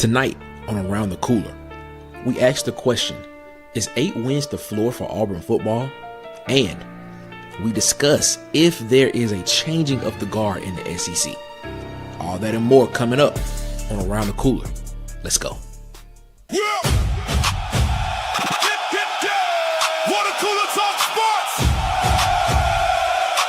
Tonight on Around the Cooler, we ask the question, is 8 wins the floor for Auburn football? And we discuss if there is a changing of the guard in the SEC. All that and more coming up on Around the Cooler. Let's go. Water Cooler Talk Sports.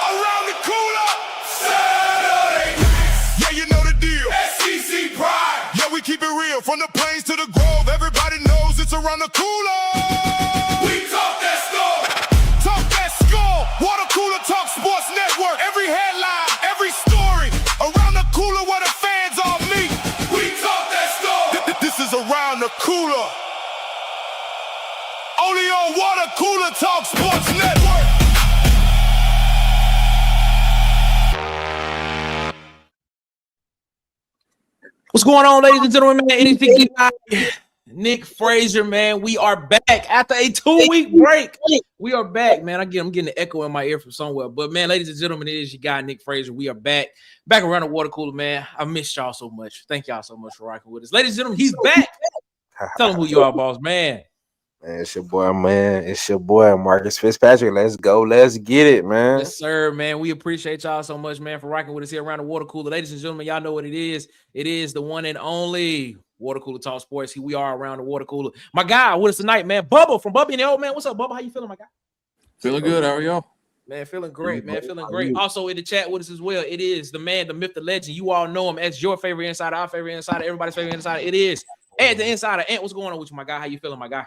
Around the Cooler. Saturday nights. Yeah, you know the deal. SEC pride. Yeah, we keep it real. From the plains to the grove, everybody knows it's Around the Cooler. We talk that score. Talk that score. Water Cooler Talk Sports Network. Every headline, every story. Around the Cooler where the fans all meet. We talk that score. This is Around the Cooler. Only on Water Cooler Talk Sports Network. What's going on, ladies and gentlemen, man? Anything Nick Frazier, man. We are back after a 2-week break. We are back, man. I'm getting the echo in my ear from somewhere. But, man, ladies and gentlemen, it is your guy, Nick Frazier. We are back around the water cooler, man. I missed y'all so much. Thank y'all so much for rocking with us. Ladies and gentlemen, he's back. Tell him who you are, boss, man. Man, it's your boy, man. It's your boy, Marcus Fitzpatrick. Let's go. Let's get it, man. Yes, sir, man. We appreciate y'all so much, man, for rocking with us here around the water cooler. Ladies and gentlemen, y'all know what it is. It is the one and only Water Cooler Talk Sports. Here we are around the water cooler. My guy with us tonight, man. Bubba from Bubby and the Old Man. What's up, Bubba? How you feeling, my guy? Feeling good. How are y'all? Man, feeling great, man. Feeling great. Also in the chat with us as well, it is the man, the myth, the legend. You all know him as your favorite insider, our favorite insider, everybody's favorite insider. It is Ant the Insider. Ant, what's going on with you, my guy? How you feeling, my guy?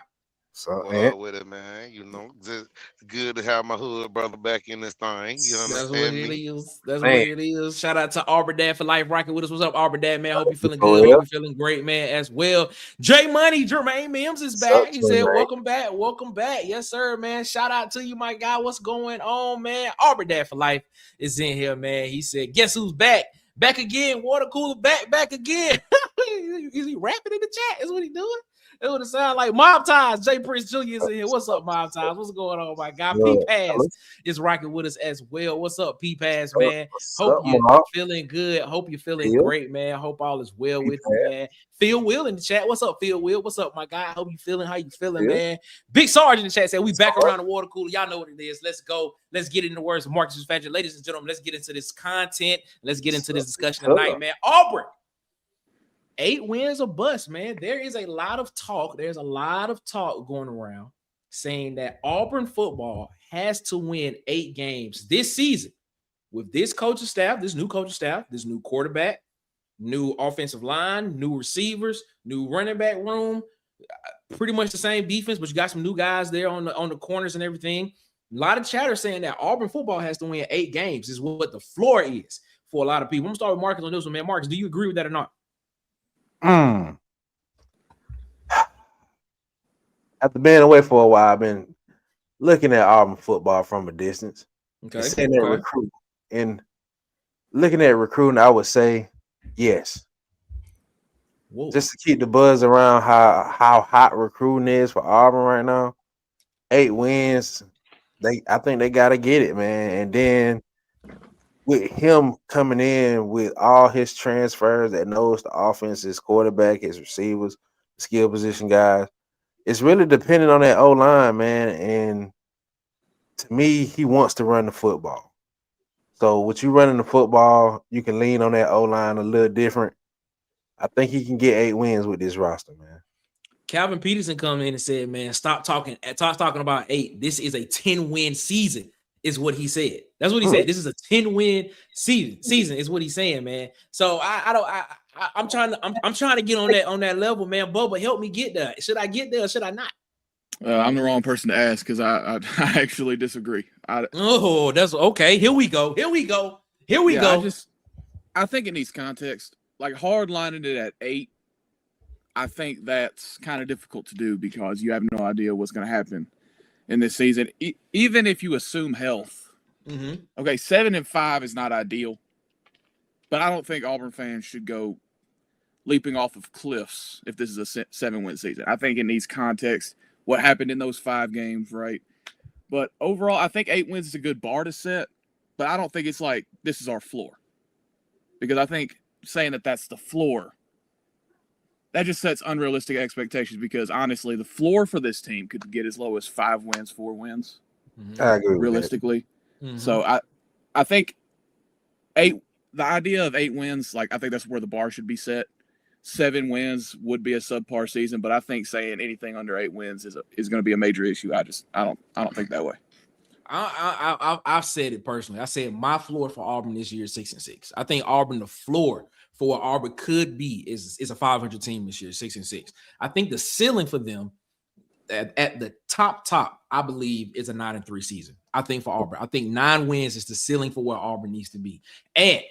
So with it, man. You know, just good to have my hood brother back in this thing. You understand me? That's what it is. Shout out to Auburn Dad for life rocking with us. What's up, Auburn Dad, man? Hope you feeling good. Hope you feeling great, man, as well. J Money, Jermaine Mims is back. He said, welcome back. Welcome back. Yes, sir, man. Shout out to you, my guy. What's going on, man? Auburn Dad for life is in here, man. He said, guess who's back? Back again. Water cooler back again. Is he rapping in the chat? Is what he doing? It would sound like Mob Ties. Jay Prince Jr. is in here. What's up, Mob Ties? What's going on, my guy? P-Pass is rocking with us as well. What's up, P-Pass, man? Hope you're feeling good. Hope you're feeling great, man. Hope all is well with you, man. Phil Will in the chat. What's up, Phil Will? What's up, my guy? Hope you feeling. How you feeling, man? Big Sarge in the chat said we back around the water cooler. Y'all know what it is. Let's go. Let's get into the words of Marcus Fitzpatrick. Ladies and gentlemen, let's get into this content. Let's get into this discussion tonight, man. Auburn. 8 wins or bust, man. There is a lot of talk. There's a lot of talk going around saying that Auburn football has to win 8 games this season with this coaching staff, this new coaching staff, this new quarterback, new offensive line, new receivers, new running back room, pretty much the same defense, but you got some new guys there on the corners and everything. A lot of chatter saying that Auburn football has to win 8 games is what the floor is for a lot of people. I'm going to start with Marcus on this one, man. Marcus, do you agree with that or not? After being away for a while, I've been looking at Auburn football from a distance. Okay. Recruiting. And looking at recruiting, I would say yes. Whoa. Just to keep the buzz around how hot recruiting is for Auburn right now. 8 wins. I think they gotta get it, man. And then with him coming in with all his transfers that knows the offense, his quarterback, his receivers, skill position guys, it's really dependent on that O-line, man. And to me, he wants to run the football. So with you running the football, you can lean on that O-line a little different. I think he can get 8 wins with this roster, man. Calvin Peterson come in and said, man, stop talking about 8. This is a 10-win season. Is what he said. That's what he said. This is a 10-win season is what he's saying, man. So I'm trying to get on that level, man. Bubba, help me get there. Should I get there or should I not? I'm the wrong person to ask because I actually disagree. That's okay. Here we go. I think it needs context. Like hard lining it at 8, I think that's kind of difficult to do because you have no idea what's going to happen in this season, even if you assume health. Okay, 7-5 is not ideal, but I don't think Auburn fans should go leaping off of cliffs if this is a 7-win season. I think it needs context, what happened in those 5 games, right? But overall, I think 8 wins is a good bar to set, but I don't think it's like this is our floor. Because I think saying that that's the floor that just sets unrealistic expectations because honestly, the floor for this team could get as low as 5 wins, 4 wins. I agree realistically. Mm-hmm. So I think 8. The idea of 8 wins, like I think that's where the bar should be set. 7 wins would be a subpar season, but I think saying anything under 8 wins is going to be a major issue. I don't think that way. I've said it personally. I said my floor for Auburn this year is 6-6. I think Auburn, the floor for what Auburn could be is a 500 team this year, 6-6. I think the ceiling for them at the top, I believe, is a 9-3 season. I think for Auburn, I think 9 wins is the ceiling for where Auburn needs to be. And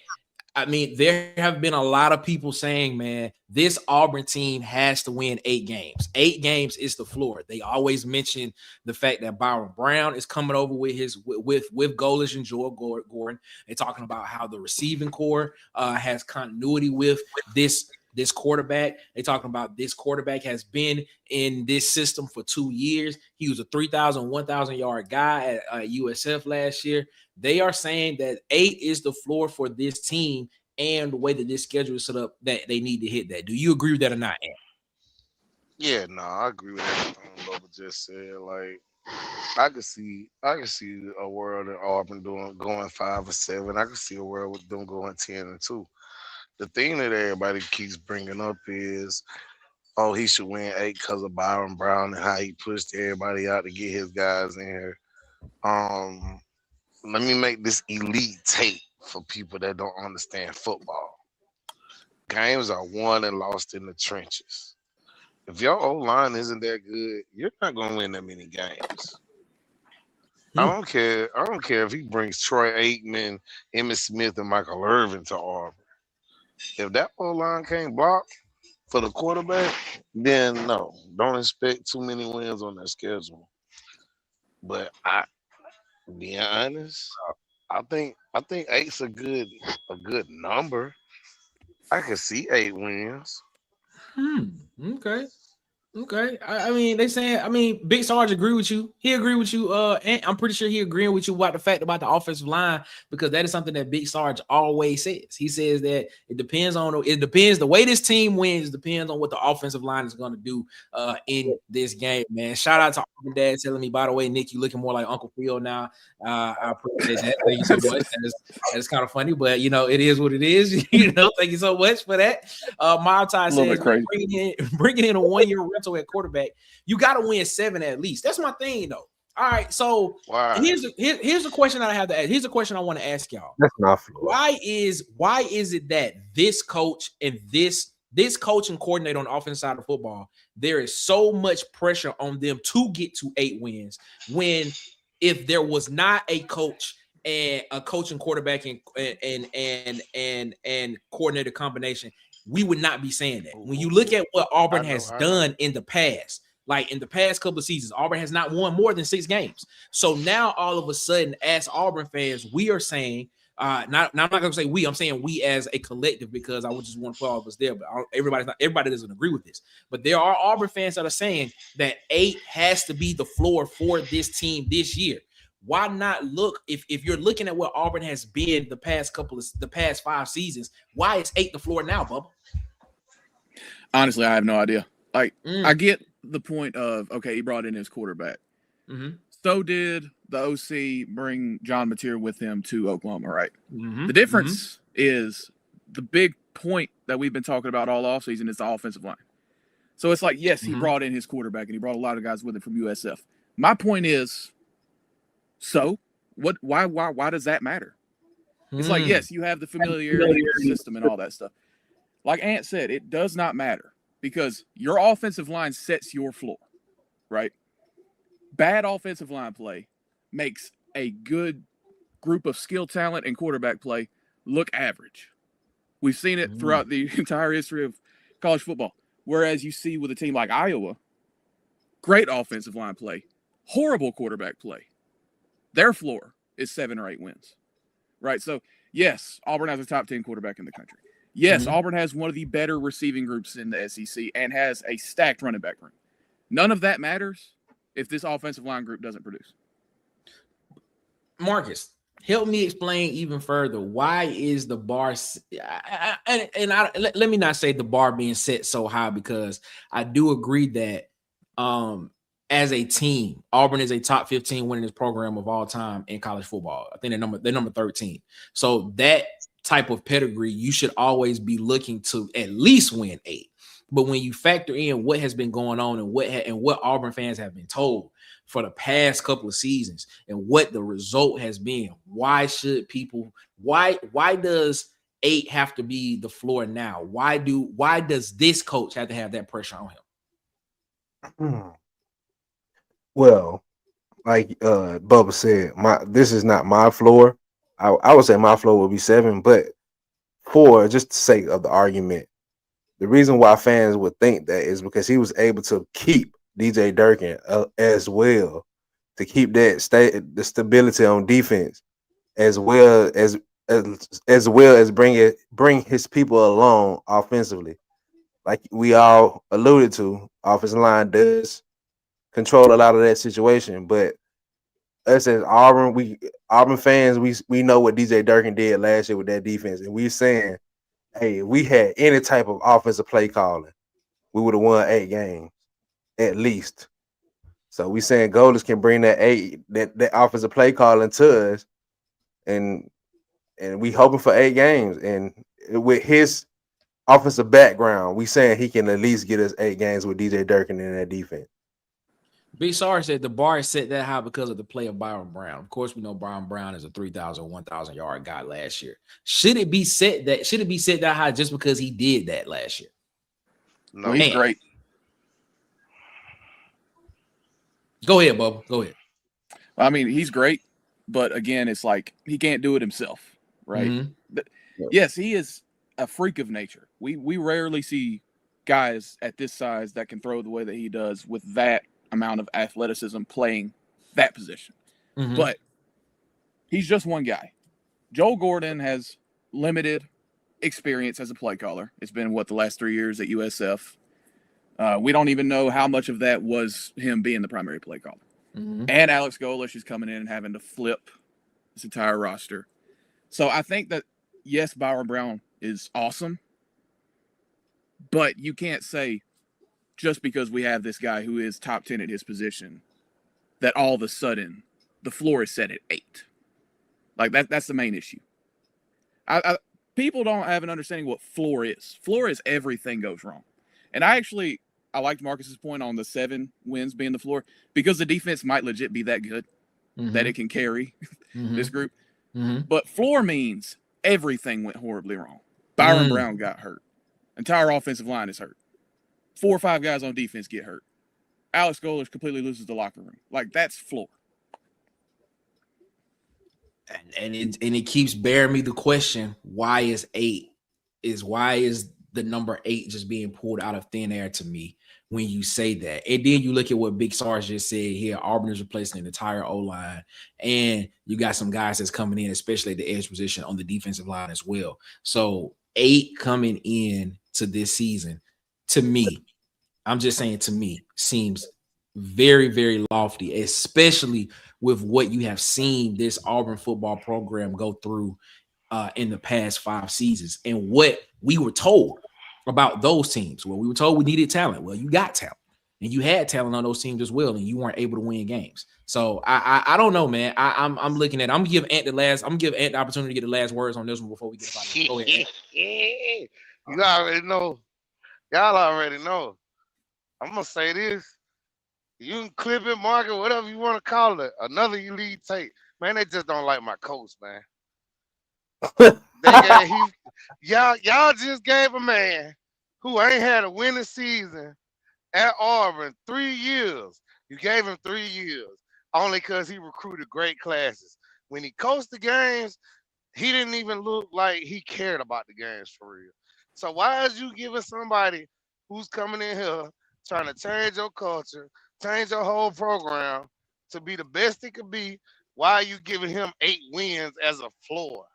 I mean, there have been a lot of people saying, man, this Auburn team has to win 8 games. 8 games is the floor. They always mention the fact that Byrum Brown is coming over with Golish and Joel Gordon. They're talking about how the receiving core has continuity with this quarterback. They're talking about this quarterback has been in this system for 2 years. He was a 3,000, 1,000 yard guy at USF last year. They are saying that 8 is the floor for this team and the way that this schedule is set up that they need to hit that. Do you agree with that or not, Ant? Yeah, no, I agree with everything Bubba just said. Like, I could see a world in Auburn going 5 or 7. I could see a world with them going 10-2. The thing that everybody keeps bringing up is, oh, he should win 8 because of Byrum Brown and how he pushed everybody out to get his guys in here. Let me make this elite tape for people that don't understand football. Games are won and lost in the trenches. If your O-line isn't that good, you're not going to win that many games. I don't care if he brings Troy Aikman, Emmitt Smith, and Michael Irvin to Auburn. If that O-line can't block for the quarterback, then no, don't expect too many wins on that schedule. But being honest, I think 8's a good number. I could see 8 wins. Okay. I mean, they saying, I mean, Big Sarge agree with you. He agree with you. And I'm pretty sure he agreeing with you about the fact about the offensive line, because that is something that Big Sarge always says. He says that it depends the way this team wins depends on what the offensive line is going to do in this game, man. Shout out to Auburn Dad telling me, by the way, Nick, you looking more like Uncle Phil now. I appreciate that. Thank you so much. That is kind of funny, but you know, it is what it is. Thank you so much for that. Maltai says bringing in a 1-year rental at quarterback, you got to win 7 at least. That's my thing, though. All right, so here's the question I have to ask. Here's the question I want to ask y'all. That's not fair. Why is it that this coach and this coaching coordinator on the offensive side of football, there is so much pressure on them to get to 8 wins, when if there was not a coach and a coaching quarterback and coordinator combination, we would not be saying that. When you look at what Auburn has done in the past, like in the past couple of seasons, Auburn has not won more than 6 games. So now all of a sudden, as Auburn fans, we are saying, I'm not going to say we, I'm saying we as a collective, because I would just want to put all of us there, but everybody doesn't agree with this. But there are Auburn fans that are saying that 8 has to be the floor for this team this year. Why not look, if you're looking at what Auburn has been the past 5 seasons, why is 8 the floor now, Bubba? Honestly, I have no idea. Like, I get the point of, okay, he brought in his quarterback. Mm-hmm. So did the OC bring John Mateer with him to Oklahoma, right? Mm-hmm. The difference is the big point that we've been talking about all offseason is the offensive line. So it's like, yes, he brought in his quarterback and he brought a lot of guys with him from USF. My point is, so what? Why does that matter? It's like, yes, you have the familiarity with the system and all that stuff. Like Ant said, it does not matter because your offensive line sets your floor, right? Bad offensive line play makes a good group of skill talent and quarterback play look average. We've seen it throughout the entire history of college football. Whereas you see with a team like Iowa, great offensive line play, horrible quarterback play. Their floor is 7 or 8 wins, right? So, yes, Auburn has a top 10 quarterback in the country. Yes, Auburn has one of the better receiving groups in the SEC and has a stacked running back room. None of that matters if this offensive line group doesn't produce. Marcus, Help me explain even further. Why is the bar? Let me not say the bar being set so high, because I do agree that as a team, Auburn is a top 15 winningest program of all time in college football. I think they're number 13. So that type of pedigree, you should always be looking to at least win 8. But when you factor in what has been going on and what Auburn fans have been told for the past couple of seasons and what the result has been, why does 8 have to be the floor now? Why does this coach have to have that pressure on him? Well, like Bubba said, this is not my floor. I would say my floor would be 7, but for just the sake of the argument, the reason why fans would think that is because he was able to keep DJ Durkin as well, to keep that the stability on defense, as well as bring his people along offensively. Like we all alluded to, offensive line does control a lot of that situation, but us as Auburn fans, we know what DJ Durkin did last year with that defense, and we saying, hey, if we had any type of offensive play calling, we would have won 8 games at least. So we saying Golders can bring that offensive play calling to us, and we hoping for 8 games, and with his offensive background, we saying he can at least get us 8 games with DJ Durkin in that defense. Big Sarge said the bar is set that high because of the play of Byrum Brown. Of course, we know Byrum Brown is a 3,000, 1,000 yard guy last year. Should it be set that high just because he did that last year? No, he's great. Go ahead, Bubba. Go ahead. I mean, he's great, but again, it's like he can't do it himself, right? Mm-hmm. But yes, he is a freak of nature. We rarely see guys at this size that can throw the way that he does with that amount of athleticism playing that position. Mm-hmm. But he's just one guy. Joel Gordon has limited experience as a play caller. It's been the last 3 years at USF. We don't even know how much of that was him being the primary play caller. Mm-hmm. And Alex Golesh is coming in and having to flip this entire roster. So I think that, yes, Byrum Brown is awesome, but you can't say just because we have this guy who is top 10 at his position that all of a sudden the floor is set at 8. Like that's the main issue. People don't have an understanding what floor is. Floor is everything goes wrong. And I liked Marcus's point on the 7 wins being the floor, because the defense might legit be that good that it can carry this group. Mm-hmm. But floor means everything went horribly wrong. Byrum Brown got hurt. Entire offensive line is hurt. 4 or 5 guys on defense get hurt. Alex Golesh completely loses the locker room. Like, that's floor. And it keeps bearing me the question, why is the number 8 just being pulled out of thin air to me when you say that? And then you look at what Big Sarge just said here. Auburn is replacing an entire O-line, and you got some guys that's coming in, especially at the edge position on the defensive line as well. So 8 coming in to this season, to me, I'm just saying, to me, seems very, very lofty, especially with what you have seen this Auburn football program go through in the past 5 seasons, and what we were told about those teams. Well, we were told we needed talent. Well, you got talent, and you had talent on those teams as well, and you weren't able to win games. So I don't know, man. I'm looking at. I'm gonna give Ant the opportunity to get the last words on this one before we get started. Go ahead, You already know. Y'all already know. I'm gonna say this. You can clip it, mark it, whatever you want to call it. Another elite tape. Man, they just don't like my coach, man. Y'all just gave a man who ain't had a winning season at Auburn 3 years. You gave him 3 years only because he recruited great classes. When he coached the games, he didn't even look like he cared about the games for real. So why is you giving somebody who's coming in here trying to change your culture, change your whole program to be the best it could be? Why are you giving him 8 wins as a floor?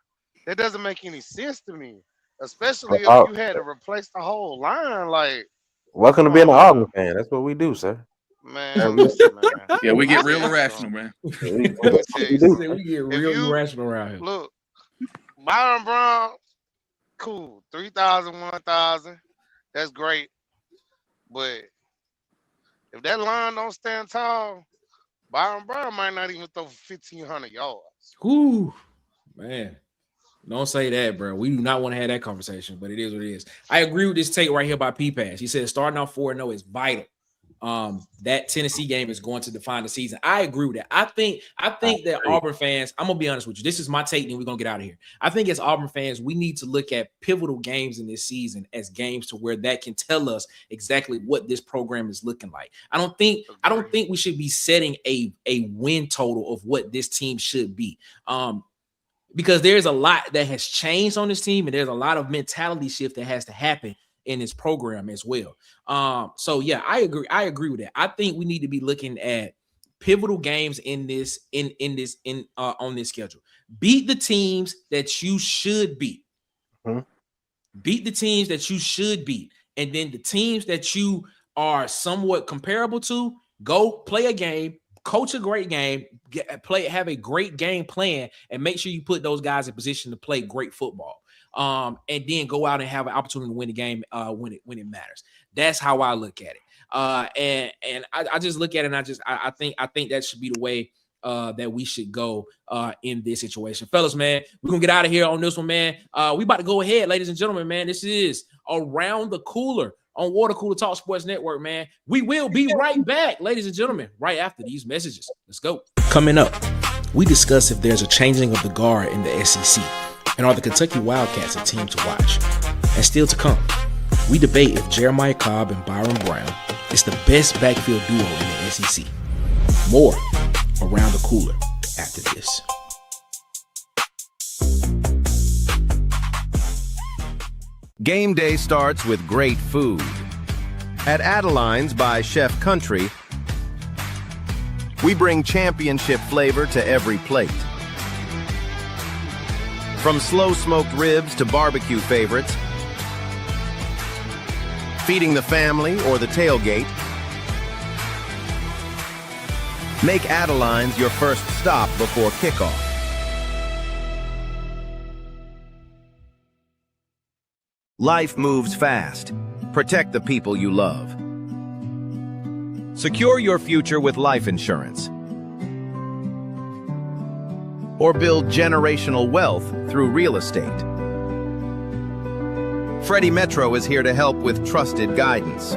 That doesn't make any sense to me, especially if you had to replace the whole line. Like, welcome to being an Auburn fan. That's what we do, sir. Man, listen, man. Yeah, we get real irrational, man. Let me tell you something. We get real irrational around here. Look, Byrum Brown, cool. 3,000, 1,000. That's great. But if that line don't stand tall, Byrum Brown might not even throw 1,500 yards. Whoo, man. Don't say that, bro. We do not want to have that conversation, but it is what it is. I agree with this take right here by P-Pass. He said starting off 4-0 is vital. That Tennessee game is going to define the season. I agree with that. I think that Auburn fans, I'm gonna be honest with you. This is my take, and we're gonna get out of here. I think as Auburn fans, we need to look at pivotal games in this season as games to where that can tell us exactly what this program is looking like. I don't think we should be setting a win total of what this team should be. Because there's a lot that has changed on this team, and there's a lot of mentality shift that has to happen in this program as well. So yeah, I agree with that. I think we need to be looking at pivotal games on this schedule. Beat the teams that you should beat. Beat the teams that you should beat, and then the teams that you are somewhat comparable to, go play a game. Coach a great game, have a great game plan, and make sure you put those guys in position to play great football. And then go out and have an opportunity to win the game when it matters. That's how I look at it. And I just look at it, and I think that should be the way that we should go in this situation. Fellas, man, we're gonna get out of here on this one, man. We about to go ahead, ladies and gentlemen, man. This is Around the Cooler on Water Cooler Talk Sports Network, man. We will be right back, ladies and gentlemen, right after these messages. Let's go. Coming up, we discuss if there's a changing of the guard in the SEC, and are the Kentucky Wildcats a team to watch? And still to come, we debate if Jeremiah Cobb and Byrum Brown is the best backfield duo in the SEC. More Around the Cooler after this. Game day starts with great food. At Adeline's by Chef Country, we bring championship flavor to every plate. From slow-smoked ribs to barbecue favorites, feeding the family or the tailgate, make Adeline's your first stop before kickoff. Life moves fast. Protect the people you love. Secure your future with life insurance. Or build generational wealth through real estate. Freddie Metro is here to help with trusted guidance.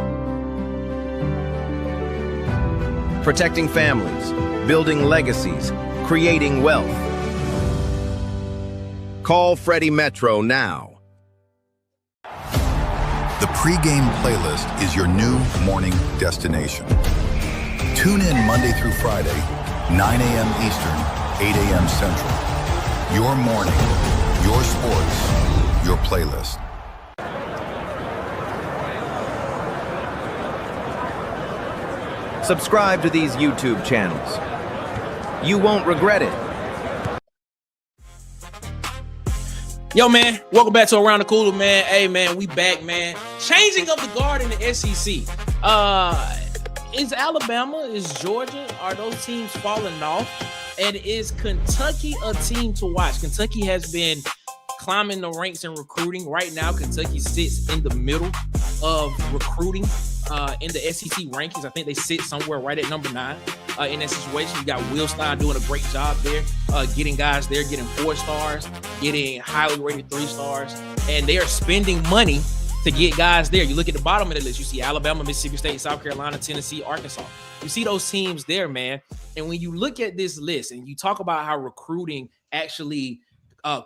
Protecting families, building legacies, creating wealth. Call Freddie Metro now. The pregame playlist is your new morning destination. Tune in Monday through Friday, 9 a.m. Eastern, 8 a.m. Central. Your morning, your sports, your playlist. Subscribe to these YouTube channels. You won't regret it. Yo, man, welcome back to Around the Cooler, man. Hey, man, we back, man. Changing of the guard in the SEC. Is Alabama, is Georgia, are those teams falling off? And is Kentucky a team to watch? Kentucky has been climbing the ranks in recruiting. Right now, Kentucky sits in the middle of recruiting in the SEC rankings. I think they sit somewhere right at number 9 in that situation. You got Will Stein doing a great job there, getting guys there, getting 4 stars, getting highly rated 3 stars, and they are spending money to get guys there. You look at the bottom of the list, you see Alabama, Mississippi State, South Carolina, Tennessee, Arkansas. You see those teams there, man. And when you look at this list and you talk about how recruiting actually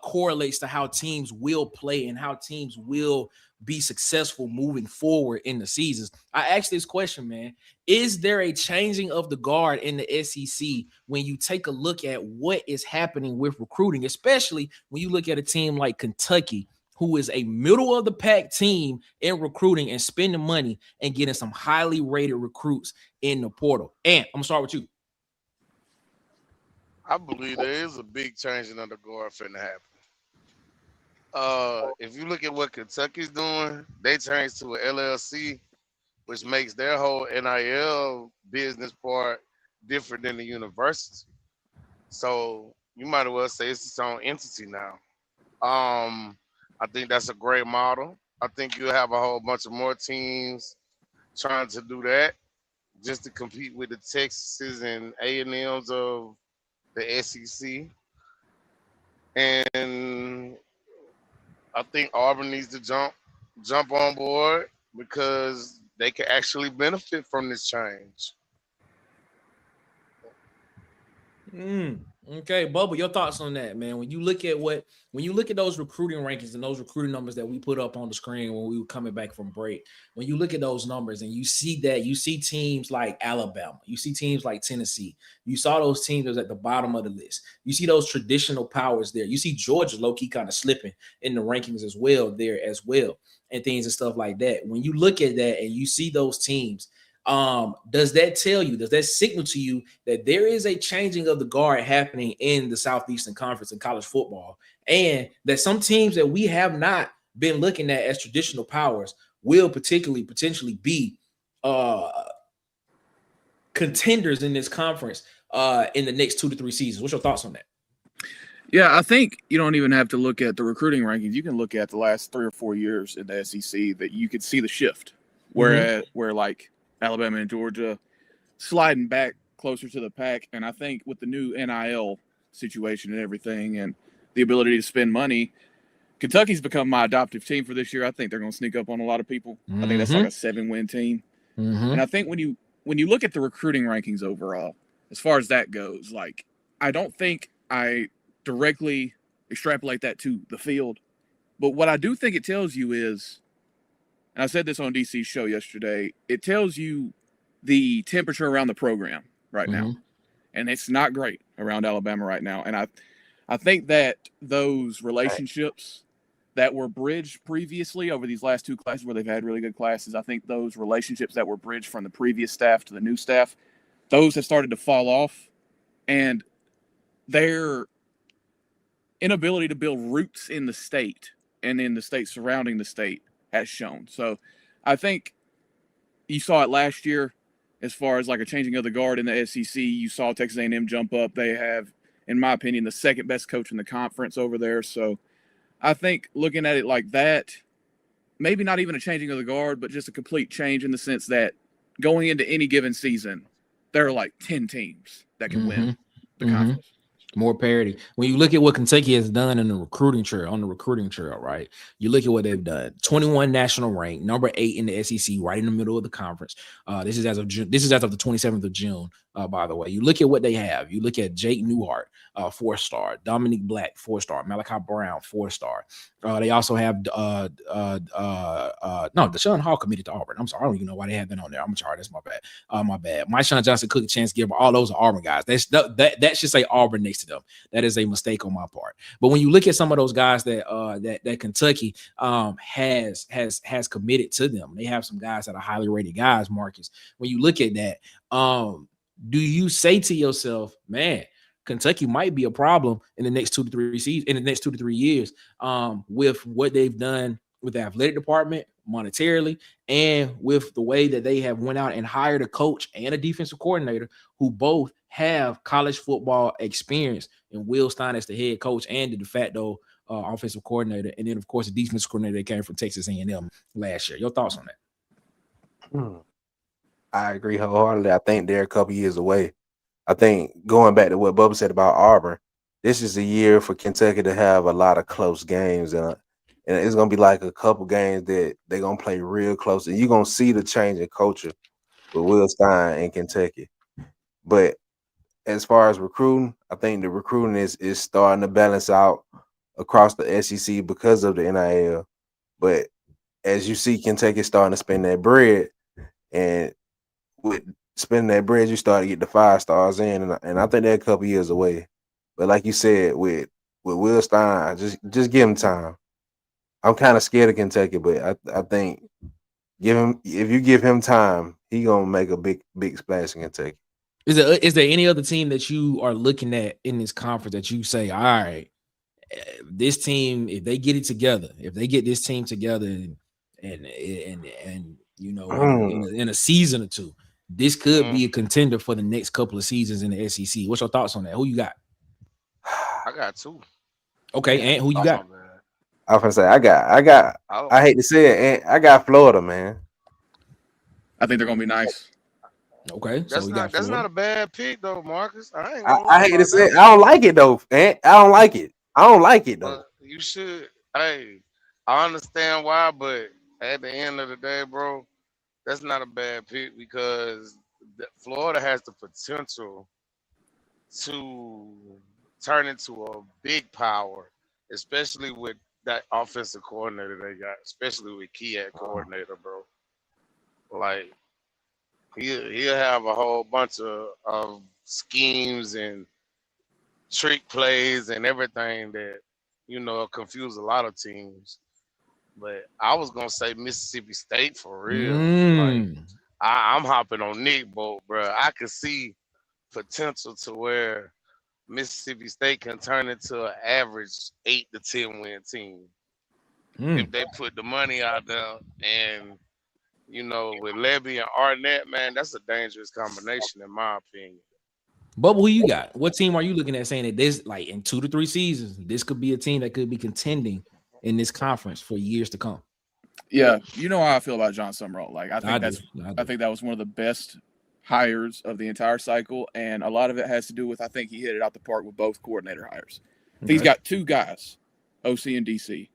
correlates to how teams will play and how teams will be successful moving forward in the seasons, I asked this question, man. Is there a changing of the guard in the SEC when you take a look at what is happening with recruiting, especially when you look at a team like Kentucky, who is a middle of the pack team in recruiting and spending money and getting some highly rated recruits in the portal? And I'm gonna start with you. I believe there is a big changing of the guard finna happen. If you look at what Kentucky's doing, they changed to an LLC which makes their whole NIL business part different than the university. So you might as well say it's its own entity now. I think that's a great model. I think you'll have a whole bunch of more teams trying to do that just to compete with the Texases and A&Ms of the SEC. And I think Auburn needs to jump on board because they can actually benefit from this change. Okay, Bubba, your thoughts on that, man? When you look at those recruiting rankings and those recruiting numbers that we put up on the screen when we were coming back from break, when you look at those numbers and you see teams like Alabama, you see teams like Tennessee, you saw those teams that was at the bottom of the list. You see those traditional powers there. You see Georgia low-key kind of slipping in the rankings as well there as well, and things and stuff like that. When you look at that and you see those teams, does that signal to you that there is a changing of the guard happening in the Southeastern Conference in college football, and that some teams that we have not been looking at as traditional powers will potentially be contenders in this conference in the next 2 to 3 seasons? What's your thoughts on that? Yeah, I think you don't even have to look at the recruiting rankings. You can look at the last 3 or 4 years in the SEC that you could see the shift where like Alabama and Georgia sliding back closer to the pack. And I think with the new NIL situation and everything and the ability to spend money, Kentucky's become my adoptive team for this year. I think they're going to sneak up on a lot of people. I think that's like a 7-win team. And I think when you look at the recruiting rankings overall, as far as that goes, like, I don't think I directly extrapolate that to the field. But what I do think it tells you is, and I said this on DC's show yesterday, it tells you the temperature around the program right now. And it's not great around Alabama right now. And I think that those relationships that were bridged previously over these last 2 classes where they've had really good classes, I think those relationships that were bridged from the previous staff to the new staff, those have started to fall off. And their inability to build roots in the state and in the state surrounding the state has shown. So I think you saw it last year as far as like a changing of the guard in the SEC. You saw Texas A&M jump up. They have, in my opinion, the second best coach in the conference over there. So I think looking at it like that, maybe not even a changing of the guard, but just a complete change in the sense that going into any given season, there are like 10 teams that can win the conference. More parity. When you look at what Kentucky has done in the recruiting trail, right? You look at what they've done. 21 national rank, number 8 in the SEC, right in the middle of the conference. This is as of June. This is as of the 27th of June. By the way, you look at what they have. You look at Jake Newhart, 4-star, Dominique Black, 4-star, Malachi Brown, 4-star. They also have Deshaun Hall committed to Auburn. I'm sorry, I don't even know why they have been on there. I'm sorry, that's my bad. My bad. My Sean Johnson, Cook, Chance Gilbert, all those are Auburn guys. That should say Auburn next to them. That is a mistake on my part. But when you look at some of those guys that Kentucky has committed to them, they have some guys that are highly rated guys. Marcus, when you look at that, do you say to yourself, man, Kentucky might be a problem in the next 2 to 3 seasons, in the next 2 to 3 years, with what they've done with the athletic department monetarily, and with the way that they have went out and hired a coach and a defensive coordinator who both have college football experience, and Will Stein as the head coach and the de facto offensive coordinator, and then of course the defensive coordinator that came from Texas A&M last year. Your thoughts on that? I agree wholeheartedly. I think they're a couple years away. I think going back to what Bubba said about Auburn, this is a year for Kentucky to have a lot of close games, and it's going to be like a couple games that they're going to play real close, and you're going to see the change in culture with Will Stein in Kentucky. But as far as recruiting, I think the recruiting is starting to balance out across the SEC because of the NIL. But as you see Kentucky starting to spend that bread, and with spending that bread, you start to get the 5 stars in, and I think they're a couple years away. But like you said, with Will Stein, just give him time. I'm kind of scared of Kentucky, but I think if you give him time, he gonna make a big splash in Kentucky. Is there any other team that you are looking at in this conference that you say, all right, this team, if they get it together, if they get this team together and you know, in a season or two. This could be a contender for the next couple of seasons in the SEC. What's your thoughts on that? Who you got? I got 2. Okay, and who you got? I was gonna say I hate to say it, and I got Florida, man. I think they're gonna be nice. Okay, that's not a bad pick though, Marcus. I hate to say it. I don't like it though, man. I don't like it though. You should. Hey, I understand why, but at the end of the day, bro, that's not a bad pick because Florida has the potential to turn into a big power, especially with that offensive coordinator they got, especially with key at coordinator, bro. Like he'll have a whole bunch of schemes and trick plays and everything that, you know, confuse a lot of teams. But I was gonna say Mississippi State for real. Like I'm hopping on Nick boat, bro. I could see potential to where Mississippi State can turn into an average 8 to 10 win team if they put the money out there. And you know, with Levy and Arnett, man, that's a dangerous combination in my opinion. Bubba, who you got? What team are you looking at saying that this, like in 2 to 3 seasons, this could be a team that could be contending in this conference for years to come? Yeah, you know how I feel about John Summerall. Like I think that was one of the best hires of the entire cycle, and a lot of it has to do with I think he hit it out the park with both coordinator hires. Okay. He's got 2 guys, OC and DC,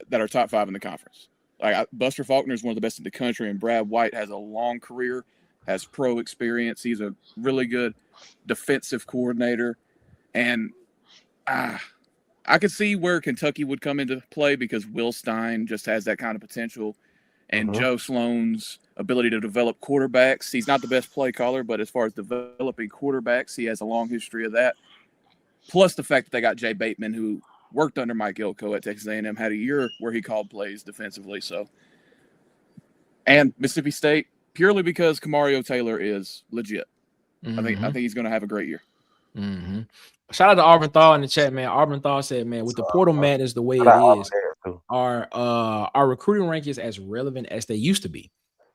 that are top 5 in the conference. Like Buster Faulkner is one of the best in the country, and Brad White has a long career, has pro experience. He's a really good defensive coordinator, and I could see where Kentucky would come into play because Will Stein just has that kind of potential, and Joe Sloan's ability to develop quarterbacks. He's not the best play caller, but as far as developing quarterbacks, he has a long history of that. Plus the fact that they got Jay Bateman, who worked under Mike Elko at Texas A&M, had a year where he called plays defensively. So, and Mississippi State, purely because Kamario Taylor is legit. I think he's going to have a great year. Shout out to Auburn Thaw in the chat, man. Auburn Thaw said, man, with the portal madness the way it is, our recruiting rankings as relevant as they used to be?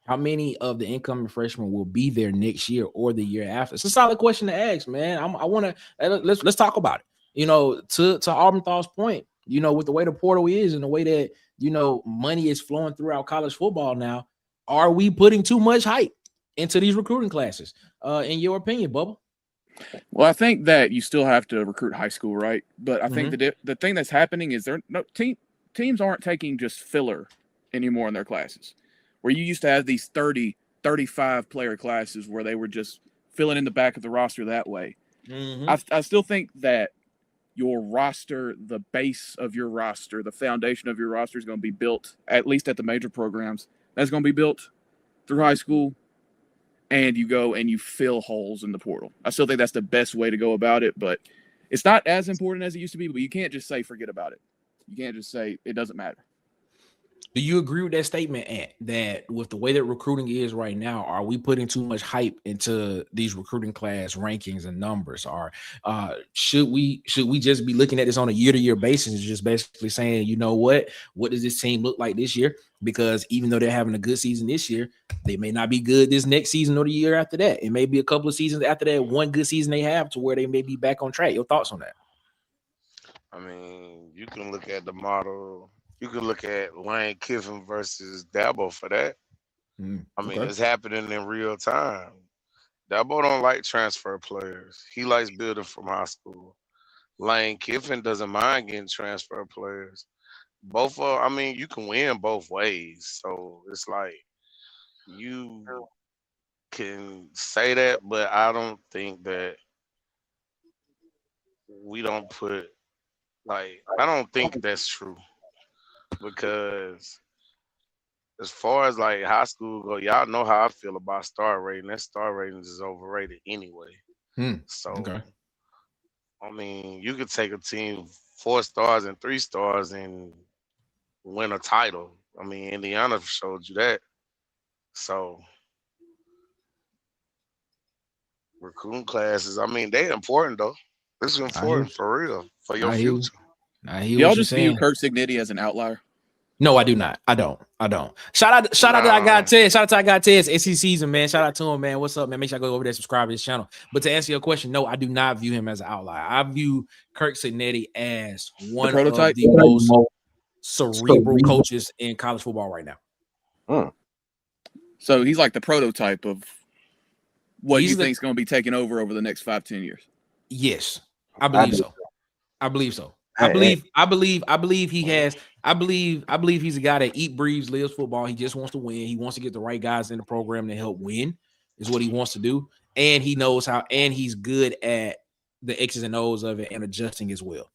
How many of the incoming freshmen will be there next year or the year after? It's a solid question to ask, man. I want to let's talk about it. You know, to Auburn Thaw's point, you know, with the way the portal is and the way that, you know, money is flowing throughout college football now, are we putting too much hype into these recruiting classes? In your opinion, Bubba? Well, I think that you still have to recruit high school, right? But I think the thing that's happening is teams aren't taking just filler anymore in their classes, where you used to have these 30, 35 player classes where they were just filling in the back of the roster that way. I still think that your roster, the base of your roster, the foundation of your roster is going to be built, at least at the major programs, that's going to be built through high school. And you go and you fill holes in the portal. I still think that's the best way to go about it, but it's not as important as it used to be. But you can't just say forget about it. You can't just say it doesn't matter. Do you agree with that statement, Ant, that with the way that recruiting is right now, are we putting too much hype into these recruiting class rankings and numbers? Or should we just be looking at this on a year-to-year basis and just basically saying, you know what does this team look like this year? Because even though they're having a good season this year, they may not be good this next season or the year after that. It may be a couple of seasons after that, one good season they have to where they may be back on track. Your thoughts on that? I mean, you can look at the model. You can look at Lane Kiffin versus Dabo for that. I mean, it's happening in real time. Dabo don't like transfer players. He likes building from high school. Lane Kiffin doesn't mind getting transfer players. I mean, you can win both ways. So it's like you can say that, but I don't think that I don't think that's true. Because as far as like high school go, y'all know how I feel about star rating. That star rating is overrated anyway. So, I mean, you could take a team 4 stars and 3 stars and win a title. I mean, Indiana showed you that. So, recruiting classes, I mean, they're important though. This is important for real, for your future. Y'all just view Kurt Cignetti as an outlier? No, I do not. I don't. Shout out to I got Ted. Shout out to I got Ted's SEC season, man. Shout out to him, man. What's up, man? Make sure I go over there, subscribe to his channel. But to answer your question, no, I do not view him as an outlier. I view Kirk Cignetti as one of the most cerebral coaches in college football right now. So he's like the prototype of what you think is going to be taken over the next 5-10 years. Yes, I believe so. I believe so. I believe he has. I believe he's a guy that eats, breathes, lives football. He just wants to win. He wants to get the right guys in the program to help win. Is what he wants to do, and he knows how. And he's good at the X's and O's of it and adjusting as well.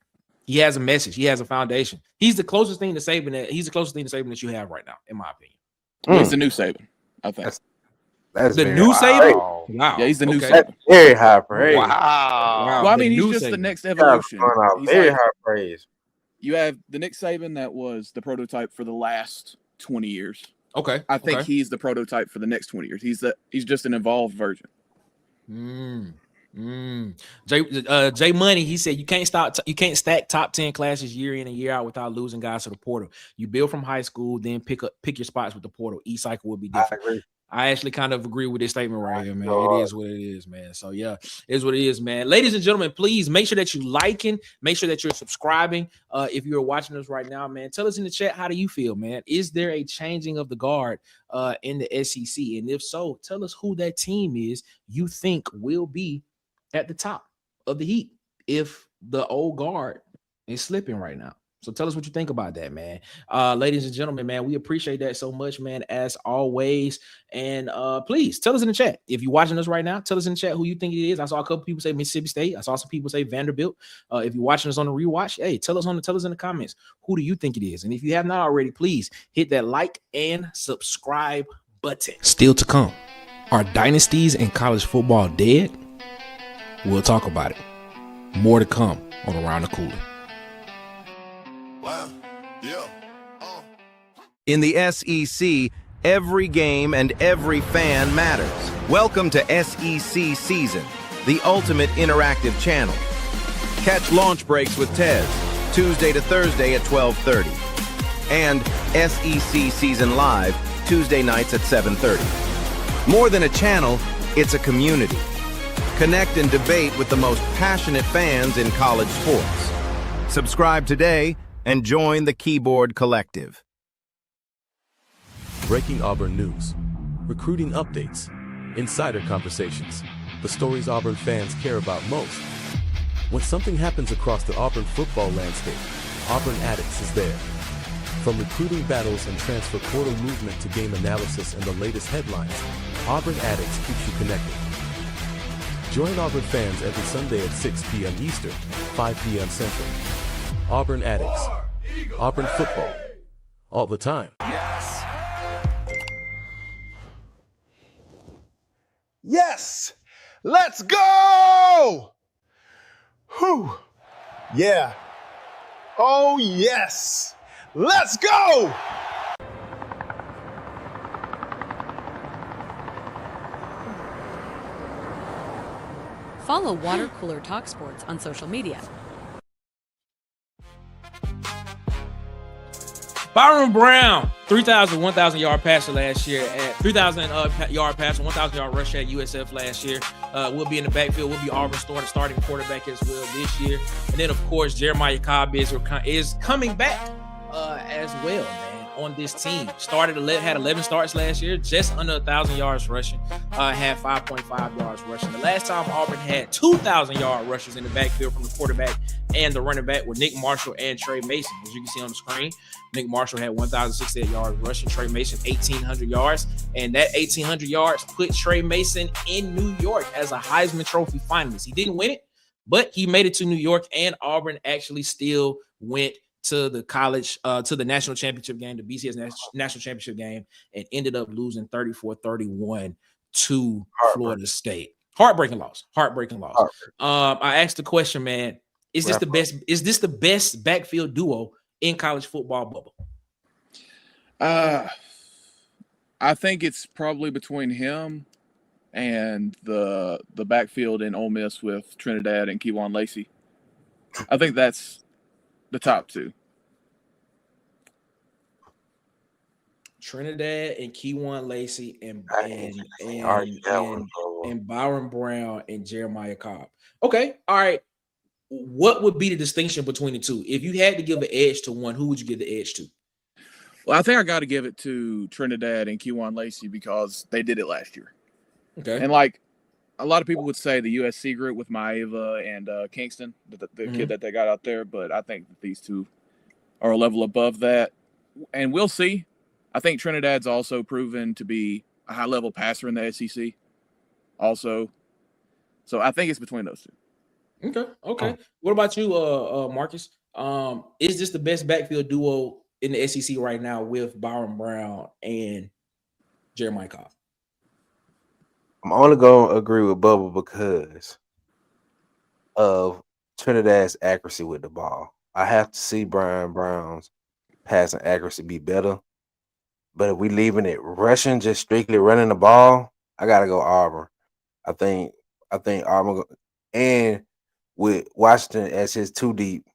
He has a message. He has a foundation. He's the closest thing to Saban. He's the closest thing to Saban that you have right now, in my opinion. He's the new Saban, I think. That's the new Saban. Wow. Yeah, he's the new Saban. That's very high praise. Wow. Well, I mean, he's just the next evolution. Very high praise. You have the Nick Saban that was the prototype for the last 20 years. Okay. I think he's the prototype for the next 20 years. He's just an evolved version. Jay Money, he said you can't stack top 10 classes year in and year out without losing guys to the portal. You build from high school, then pick your spots with the portal. Each cycle will be different. I actually kind of agree with this statement right here, man. It is what it is, man. So yeah, it is what it is, man. Ladies and gentlemen, please make sure that you liking, make sure that you're subscribing. If you're watching us right now, man, tell us in the chat, how do you feel, man? Is there a changing of the guard in the SEC? And if so, tell us who that team is you think will be at the top of the heat if the old guard is slipping right now. So tell us what you think about that, man. Ladies and gentlemen, man, we appreciate that so much, man, as always. And please tell us in the chat. If you're watching us right now, tell us in the chat who you think it is. I saw a couple people say Mississippi State. I saw some people say Vanderbilt. If you're watching us on the rewatch, hey, tell us in the comments. Who do you think it is? And if you have not already, please hit that like and subscribe button. Still to come. Are dynasties in college football dead? We'll talk about it. More to come on Around the Cooler. In the SEC, every game and every fan matters. Welcome to SEC Season, the ultimate interactive channel. Catch Launch Breaks with Tez, Tuesday to Thursday at 12:30. And SEC Season Live, Tuesday nights at 7:30. More than a channel, it's a community. Connect and debate with the most passionate fans in college sports. Subscribe today and join the Keyboard Collective. Breaking Auburn news, recruiting updates, insider conversations, the stories Auburn fans care about most. When something happens across the Auburn football landscape, Auburn Addicts is there. From recruiting battles and transfer portal movement to game analysis and the latest headlines, Auburn Addicts keeps you connected. Join Auburn fans every Sunday at 6 p.m. Eastern, 5 p.m. Central. Auburn Addicts. Auburn football. All the time. Yes! Let's go! Whew. Yeah. Oh, yes! Let's go! Follow Water Cooler Talk Sports on social media. Byrum Brown, 1,000 yard passer last year at 3,000 yard passer, 1,000 yard rush at USF last year. Will be in the backfield. Will be Auburn starting quarterback as well this year. And then, of course, Jeremiah Cobb is coming back as well, man, on this team. Had 11 starts last year, just under 1,000 yards rushing. Had 5.5 yards rushing. The last time Auburn had 2,000 yard rushers in the backfield from the quarterback and the running back were Nick Marshall and Trey Mason. As you can see on the screen, Nick Marshall had 1,068 yards rushing, Trey Mason 1,800 yards, and that 1,800 yards put Trey Mason in New York as a Heisman Trophy finalist. He didn't win it, but he made it to New York, and Auburn actually still went to the college, to the national championship game, the BCS national championship game, and ended up losing 34-31 to Florida State. Heartbreaking loss. I asked the question, man, is this the best backfield duo in college football bubble? I think it's probably between him and the backfield in Ole Miss with Trinidad and Kewan Lacey. I think that's the top two. Trinidad and Keywan Lacey and Byron Brown and Jeremiah Cobb. Okay, all right. What would be the distinction between the two? If you had to give an edge to one, who would you give the edge to? Well, I think I got to give it to Trinidad and Keywan Lacey because they did it last year. Okay. And like a lot of people would say the USC group with Maeva and Kingston, the kid that they got out there, but I think that these two are a level above that. And we'll see. I think Trinidad's also proven to be a high-level passer in the SEC also. So I think it's between those two. Okay. What about you, Marcus? Is this the best backfield duo in the SEC right now with Byron Brown and Jeremiah Cobb? I'm only going to agree with Bubba because of Trinidad's accuracy with the ball. I have to see Byron Brown's passing accuracy be better. But if we leaving it rushing, just strictly running the ball, I got to go Auburn. I think Auburn, and with Washington as his two deep,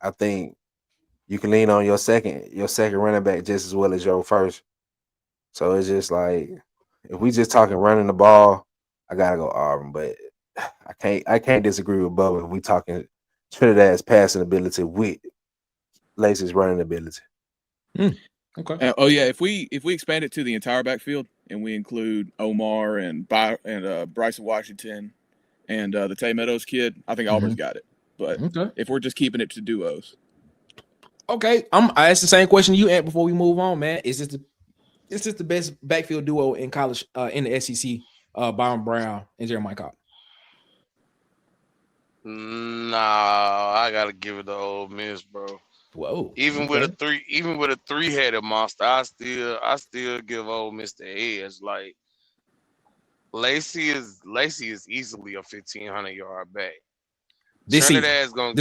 I think you can lean on your second running back just as well as your first. So it's just like, if we just talking running the ball, I gotta go Auburn. But I can't disagree with Bubba if we talking Trinidad's passing ability with Lacey's running ability. Okay. If we expand it to the entire backfield and we include Omar and Bryson Washington and the Tay Meadows kid, I think Auburn's got it. But if we're just keeping it to duos, okay. I asked the same question you had before we move on, man. Is this the best backfield duo in college in the SEC? Byron Brown and Jeremiah Cobb. Nah, I gotta give it to Ole Miss, bro. Whoa. Even with a three-headed monster, I still give Ole Miss the edge. Like Lacey is easily a 1,500-yard back. This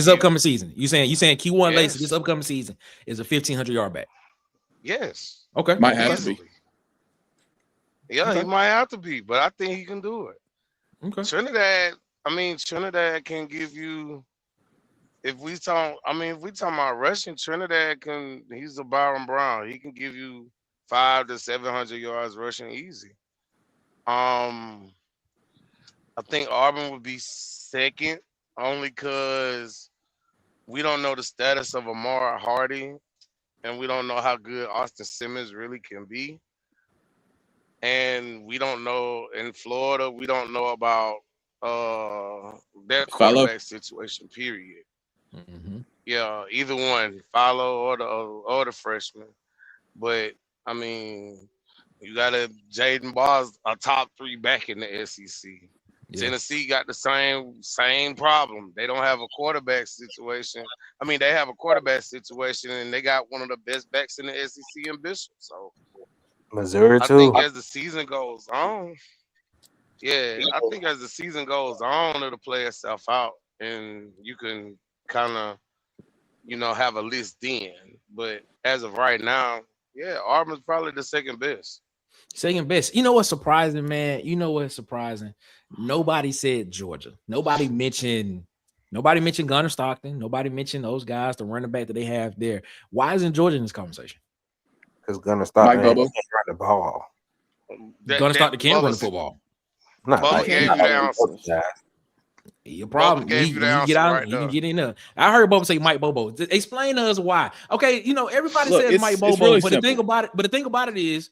upcoming season. You saying Q1 Yes. Lacey this upcoming season is a 1,500-yard back? Yes. Okay. Might have to be. Yeah, he might have to be, but I think he can do it. Okay. Trinidad can give you. If we talking about rushing, Trinidad he's a Byron Brown. He can give you 500 to 700 yards rushing easy. I think Auburn would be second only because we don't know the status of Amara Hardy and we don't know how good Austin Simmons really can be. And we don't know in Florida, we don't know about their quarterback situation, period. Mm-hmm. Yeah, either one, Follow or the freshman. But I mean, you got Jaden Barr's a top 3 back in the SEC. Yeah. Tennessee got the same problem. They don't have a quarterback situation. I mean, they have a quarterback situation, and they got one of the best backs in the SEC in Bishop. So Missouri too. I think as the season goes on, it'll play itself out, and you can kind of, have a list then. But as of right now, Auburn's probably the second best. Second best. You know what's surprising, man? Nobody said Georgia. Nobody mentioned Gunnar Stockton. Nobody mentioned those guys, the running back that they have there. Why isn't Georgia in this conversation? Because Gunnar Stockton can't run the ball. Gunnar Stockton can't run the football. Bubba gave you the answers. Your problem. You get out. You can get in there. I heard Bobo say Mike Bobo. Explain to us why. Okay, everybody says Mike Bobo, really but simple. the thing about it is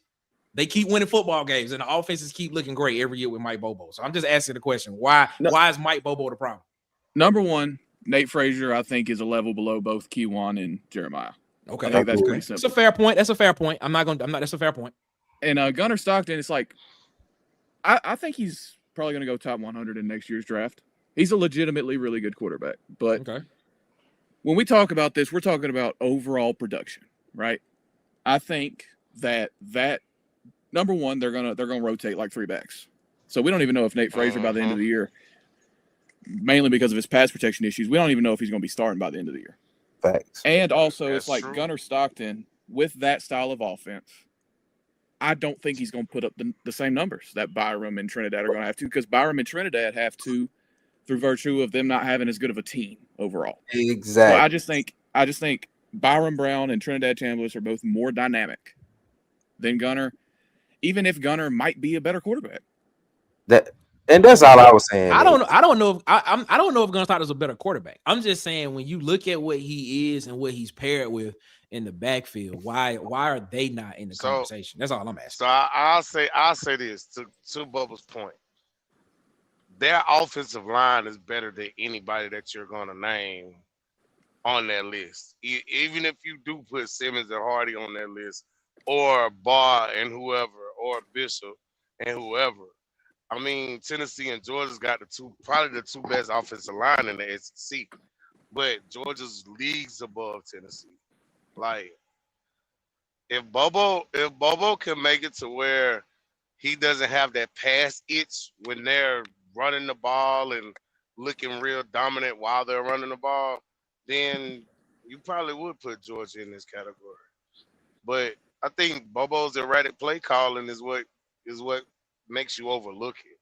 they keep winning football games and the offenses keep looking great every year with Mike Bobo. So I'm just asking the question: Why is Mike Bobo the problem? Number one, Nate Frazier, I think, is a level below both Keywan and Jeremiah. Okay, I think that's pretty simple. That's a fair point. That's a fair point. And Gunnar Stockton, it's like, I think he's probably going to go top 100 in next year's draft. He's a legitimately really good quarterback. But when we talk about this, we're talking about overall production, right? I think that number one, they're gonna rotate like 3 backs. So we don't even know if Nate Frazier by the end of the year, mainly because of his pass protection issues, we don't even know if he's going to be starting by the end of the year. Facts. And also, That's it's like true. Gunnar Stockton with that style of offense. I don't think he's going to put up the same numbers that Byrum and Trinidad are going to have to, because Byrum and Trinidad have to, through virtue of them not having as good of a team overall. Exactly. So I just think Byrum Brown and Trinidad Chambliss are both more dynamic than Gunner, even if Gunner might be a better quarterback. That's all I was saying. I don't know if I don't know if Gunner Stockton is a better quarterback. I'm just saying when you look at what he is and what he's paired with in the backfield, why are they not in the conversation? That's all I'm asking. So I'll say this to Bubba's point. Their offensive line is better than anybody that you're going to name on that list. Even if you do put Simmons and Hardy on that list, or Barr and whoever, or Bishop and whoever. I mean, Tennessee and Georgia's got probably the two best offensive line in the SEC, but Georgia's leagues above Tennessee. Like, if Bobo can make it to where he doesn't have that pass itch when they're running the ball and looking real dominant while they're running the ball, then you probably would put Georgia in this category. But I think Bobo's erratic play calling is what makes you overlook it.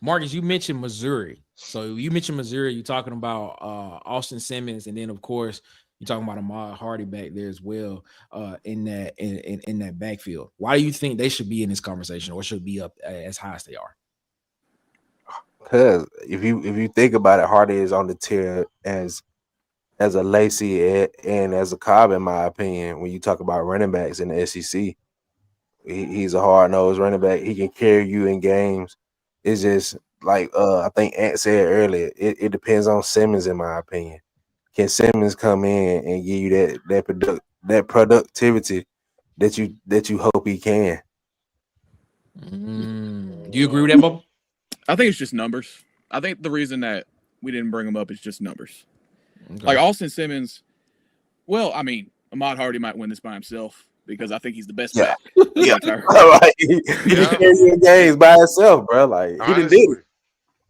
Marcus, you mentioned Missouri. So you mentioned Missouri, you're talking about Austin Simmons, and then of course you're talking about Ahmad Hardy back there as well in that backfield. Why do you think they should be in this conversation or should be up as high as they are? Because if you think about it, Hardy is on the tier as a Lacey and as a Cobb, in my opinion. When you talk about running backs in the SEC, he's a hard-nosed running back. He can carry you in games. It's just like I think Ant said earlier, it depends on Simmons, in my opinion. Can Simmons come in and give you that productivity that you hope he can? Do you agree with that, Bob? I think it's just numbers. I think the reason that we didn't bring him up is just numbers. Okay. Like Austin Simmons, well, I mean, Ahmad Hardy might win this by himself because I think he's the best back. Yeah. He carries your games by himself, bro. Like, he didn't do it.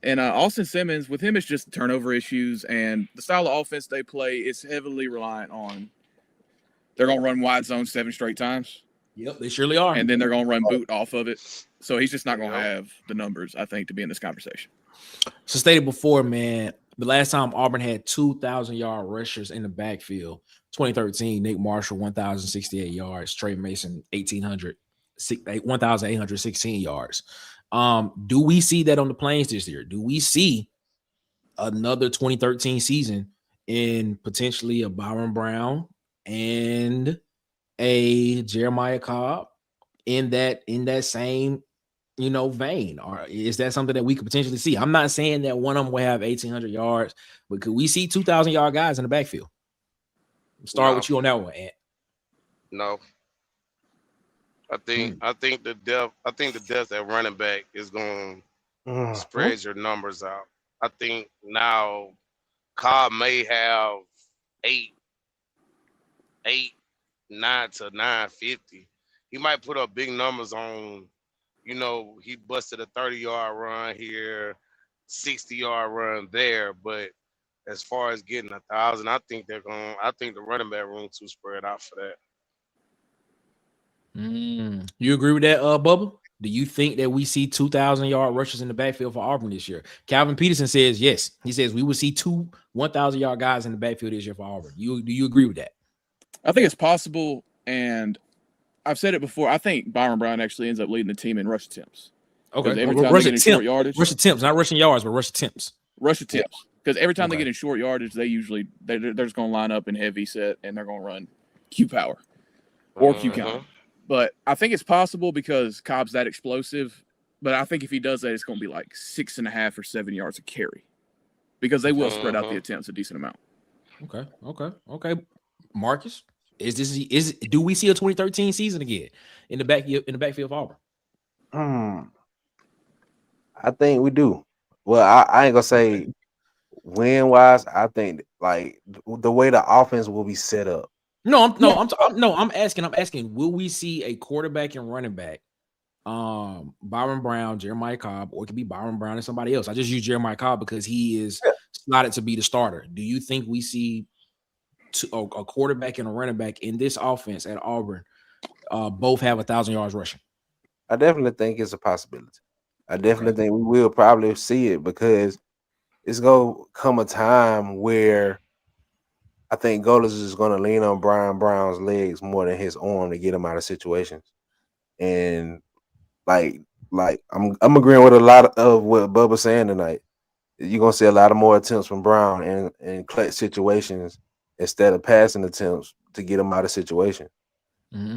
And Austin Simmons, with him, it's just turnover issues, and the style of offense they play is heavily reliant on they're going to run wide zone 7 straight times. Yep, they surely are. And then they're going to run boot off of it. So he's just not going to have the numbers, I think, to be in this conversation. So stated before, man, the last time Auburn had 2,000-yard rushers in the backfield, 2013, Nick Marshall, 1,068 yards, Trey Mason, 1,816 yards. Do we see that on the Plains this year? Do we see another 2013 season in potentially a Byrum Brown and a Jeremiah Cobb in that same vein? Or is that something that we could potentially see? I'm not saying that one of them will have 1,800 yards, but could we see 2,000-yard guys in the backfield? Start with you on that one, Ant. No. I think the depth at running back is going to spread your numbers out. I think now Cobb may have 9 to 950. He might put up big numbers on, he busted a 30-yard run here, 60-yard run there, but as far as getting 1,000, I think the running back room too spread out for that. You agree with that, Bubba? Do you think that we see 2,000-yard rushers in the backfield for Auburn this year? Calvin Peterson says yes. He says we will see 2 1,000-yard guys in the backfield this year for Auburn. Do you agree with that? I think it's possible, and I've said it before. I think Byrum Brown actually ends up leading the team in rush attempts. Okay, every time they get in short yardage, rush attempts, not rushing yards, but rush attempts. Rush attempts, because every time they get in short yardage, they're just going to line up in heavy set and they're going to run Q power or Q count. But I think it's possible because Cobb's that explosive. But I think if he does that, it's going to be like 6.5 or 7 yards a carry because they will spread out the attempts a decent amount. Okay. Marcus, do we see a 2013 season again in the backfield of Auburn? I think we do. Well, I ain't gonna say win wise. I think like the way the offense will be set up. I'm asking, will we see a quarterback and running back, Byrum Brown, Jeremiah Cobb, or it could be Byrum Brown and somebody else? I just use Jeremiah Cobb because he is slotted to be the starter. Do you think we see a quarterback and a running back in this offense at Auburn both have 1,000 yards rushing? I definitely think it's a possibility. I definitely think we will probably see it because it's going to come a time where I think Golders is going to lean on Brian Brown's legs more than his arm to get him out of situations. And like I'm agreeing with a lot of what Bubba's saying tonight. You're gonna see a lot of more attempts from Brown in clutch situations instead of passing attempts to get him out of situation. Mm-hmm.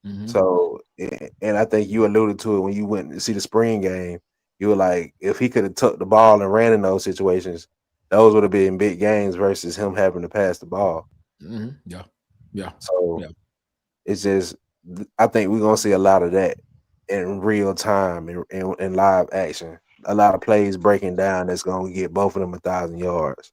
Mm-hmm. So, and I think you alluded to it when you went to see the spring game. You were like, if he could have tucked the ball and ran in those situations, those would have been big games versus him having to pass the ball. Mm-hmm. Yeah. So it's just, I think we're gonna see a lot of that in real time in live action. A lot of plays breaking down that's gonna get both of them 1,000 yards.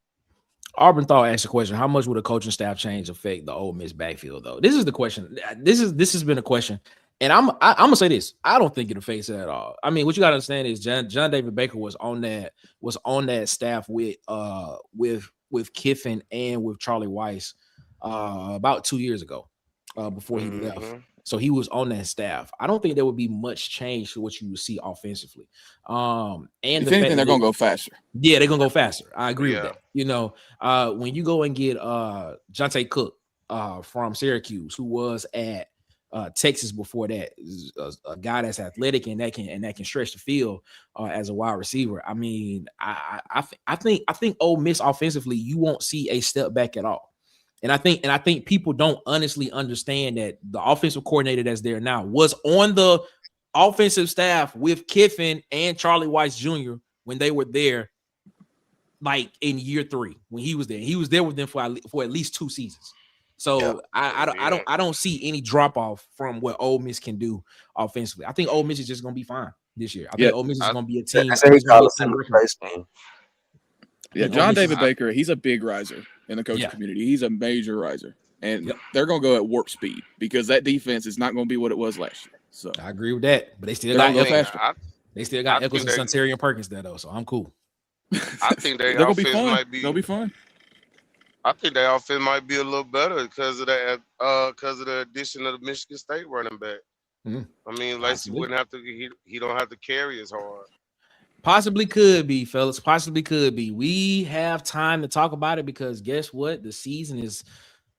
Auburn Thought asked a question: how much would a coaching staff change affect the Ole Miss backfield? Though this is the question. This has been a question, and I'm gonna say this: I don't think it affects it at all. I mean, what you gotta understand is John David Baker was on that staff with Kiffin and with Charlie Weiss about 2 years ago before he left. So he was on that staff. I don't think there would be much change to what you would see offensively. And if anything, they're gonna go faster. Yeah, they're gonna go faster. I agree with that. You know, when you go and get Jonte Cook from Syracuse, who was at Texas before that, a guy that's athletic and that can stretch the field as a wide receiver. I mean, I think Ole Miss offensively, you won't see a step back at all. And I think people don't honestly understand that the offensive coordinator that's there now was on the offensive staff with Kiffin and Charlie Weiss Jr. when they were there, like in year 3 when he was there. He was there with them for at least 2 seasons. So I don't see any drop off from what Ole Miss can do offensively. I think Ole Miss is just gonna be fine this year. I think Ole Miss is gonna be a team. Yeah, John David Baker, he's a big riser in the coaching community. He's a major riser. And they're going to go at warp speed because that defense is not going to be what it was last year. So I agree with that. But they still got Eccles and Sunterian Perkins there, though. So I'm cool. I think they're going to be fun. They'll be fun. I think their offense might be a little better because of that, because of the addition of the Michigan State running back. Mm-hmm. I mean, Lacey wouldn't have to. He don't have to carry as hard. Possibly could be, fellas. Possibly could be. We have time to talk about it because guess what? The season is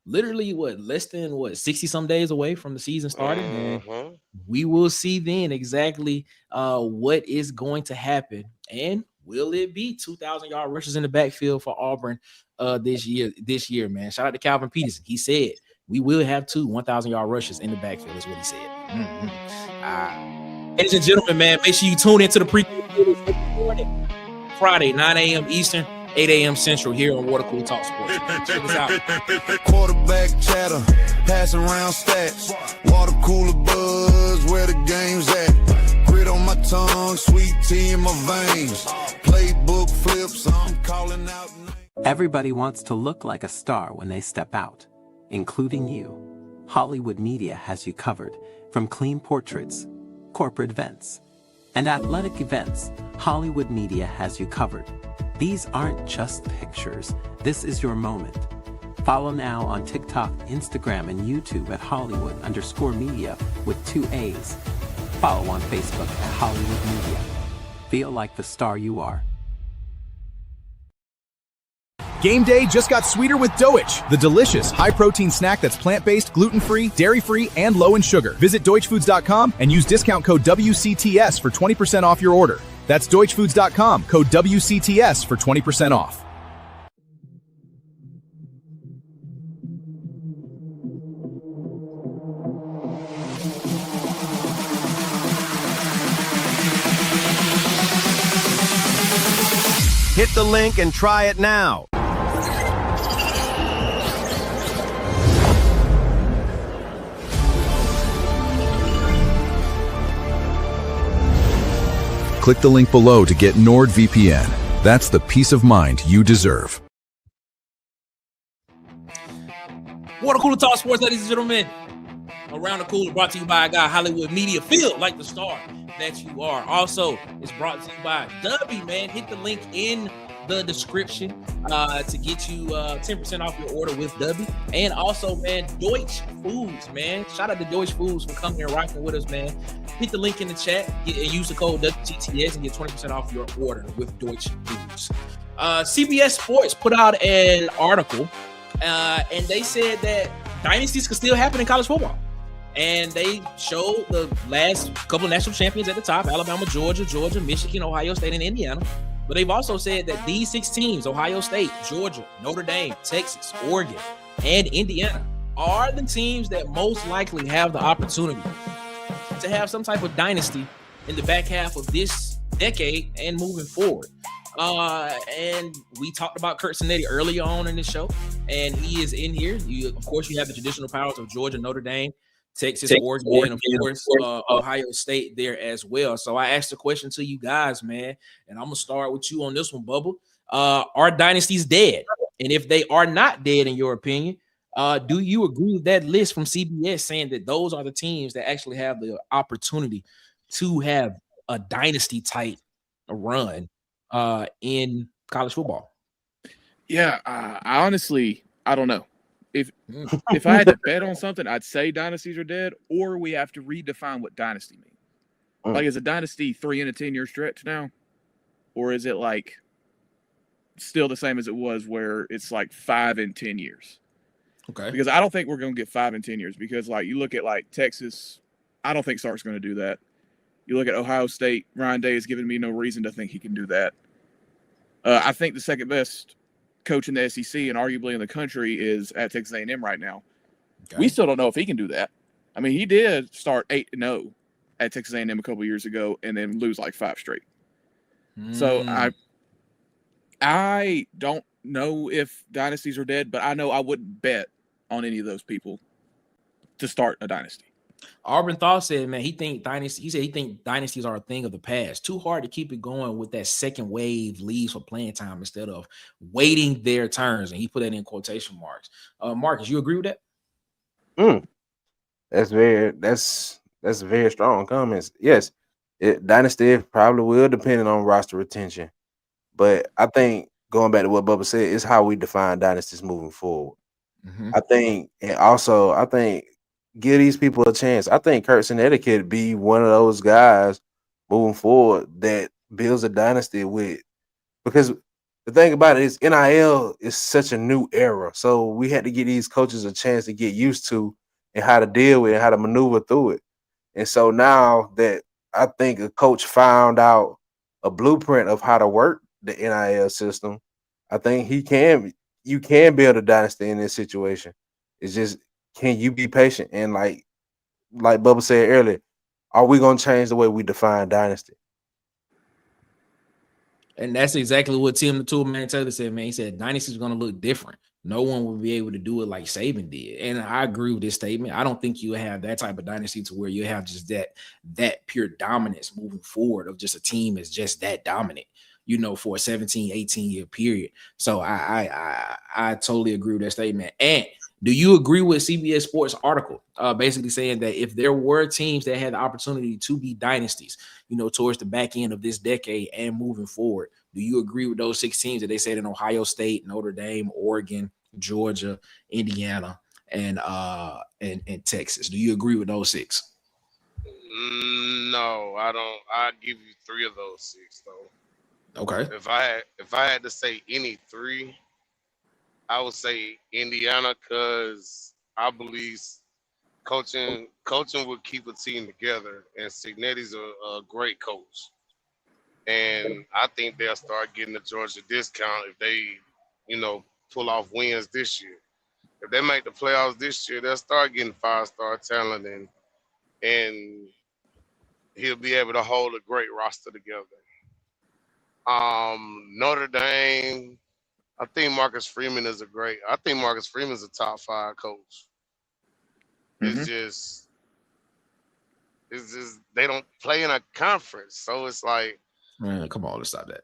literally less than 60 some days away from the season starting. And we will see then exactly what is going to happen. And will it be 2,000 yard rushes in the backfield for Auburn this year, man? Shout out to Calvin Peterson. He said we will have 2 1,000 yard rushes in the backfield, is what he said. Ladies and gentlemen, man, make sure you tune into the pregame Friday, 9 a.m. Eastern, 8 a.m. Central here on Water Cooler Talk Sports. Check us out. Quarterback chatter, passing around stats, water cooler buzz, where the game's at. Grit on my tongue, sweet tea in my veins. Playbook flips, I'm calling out names. Everybody wants to look like a star when they step out, including you. Hollywood Media has you covered, from clean portraits, corporate events, and athletic events. Hollywood Media has you covered. These aren't just pictures. This is your moment. Follow now on TikTok, Instagram, and YouTube at Hollywood_media with 2 A's. Follow on Facebook at Hollywood Media. Feel like the star you are. Game day just got sweeter with DOICH, the delicious, high-protein snack that's plant-based, gluten-free, dairy-free, and low in sugar. Visit DOICHFoods.com and use discount code WCTS for 20% off your order. That's DOICHFoods.com, code WCTS for 20% off. Hit the link and try it now. Click the link below to get NordVPN. That's the peace of mind you deserve. Water Cooler Talk Sports, ladies and gentlemen. Around the Cooler, brought to you by a guy, Hollywood Media. Feel like the star that you are. Also, it's brought to you by Dubby, man. Hit the link in the description to get you 10% off your order with Dubby. And also, man, DOICH Foods, man. Shout out to DOICH Foods for coming and rocking with us, man. Hit the link in the chat and use the code WCTS and get 20% off your order with DOICH Foods. CBS Sports put out an article and they said that dynasties could still happen in college football. And they showed the last couple of national champions at the top: Alabama, Georgia, Michigan, Ohio State, and Indiana. But they've also said that these 6 teams, Ohio State, Georgia, Notre Dame, Texas, Oregon, and Indiana, are the teams that most likely have the opportunity to have some type of dynasty in the back half of this decade and moving forward. And we talked about Curt Cinetti earlier on in the show, and he is in here. Of course, you have the traditional powers of Georgia, Notre Dame, Texas, Oregon, of course, Ohio State there as well. So I asked the question to you guys, man, and I'm gonna start with you on this one, Bubba. Are dynasties dead? And if they are not dead, in your opinion, do you agree with that list from CBS saying that those are the teams that actually have the opportunity to have a dynasty type run in college football? Yeah, I honestly, I don't know. If I had to bet on something, I'd say dynasties are dead, or we have to redefine what dynasty means. Like, is a dynasty 3 in a 10-year stretch now, or is it like still the same as it was, where it's like 5 in 10 years? Okay. Because I don't think we're going to get 5 in 10 years. Because like you look at like Texas, I don't think Sark's going to do that. You look at Ohio State, Ryan Day has given me no reason to think he can do that. I think the second best coach in the SEC and arguably in the country is at Texas A&M right now. Okay. We still don't know if he can do that. I mean, he did start 8-0 at Texas A&M a couple years ago and then lose like 5 straight. So I don't know if dynasties are dead, but I know I wouldn't bet on any of those people to start a dynasty. Auburn Thaw said, man, he think dynasties are a thing of the past. Too hard to keep it going with that second wave leaves for playing time instead of waiting their turns. And he put that in quotation marks. Marcus, you agree with that? That's very strong comments. Yes, dynasty probably will, depending on roster retention. But I think going back to what Bubba said, is how we define dynasties moving forward. I think give these people a chance. I think Curt Cinetti could be one of those guys moving forward that builds a dynasty with, because the thing about it is NIL is such a new era. So we had to give these coaches a chance to get used to and how to deal with it, how to maneuver through it. And so now that I think a coach found out a blueprint of how to work the NIL system, I think you can build a dynasty in this situation. It's just, can you be patient? And like Bubba said earlier, are we going to change the way we define dynasty? And that's exactly what Tim the Toolman Taylor said, man. He said dynasty is going to look different. No one will be able to do it like Saban did. And I agree with this statement. I don't think you have that type of dynasty to where you have just that pure dominance moving forward of just a team is just that dominant, you know, for a 17, 18-year period. So I totally agree with that statement. And do you agree with CBS Sports article basically saying that if there were teams that had the opportunity to be dynasties, you know, towards the back end of this decade and moving forward, do you agree with those 6 teams that they said in Ohio State, Notre Dame, Oregon, Georgia, Indiana, and Texas? Do you agree with those 6? No, I don't. I'd give you 3 of those 6 though. Okay. If I had to say any 3, I would say Indiana, because I believe coaching would keep a team together, and Cignetti's a great coach. And I think they'll start getting the Georgia discount if they, you know, pull off wins this year. If they make the playoffs this year, they'll start getting 5-star talent, and he'll be able to hold a great roster together. Notre Dame, I think Marcus Freeman is a top 5 coach. It's just they don't play in a conference, so it's like, man, come on, let's stop that.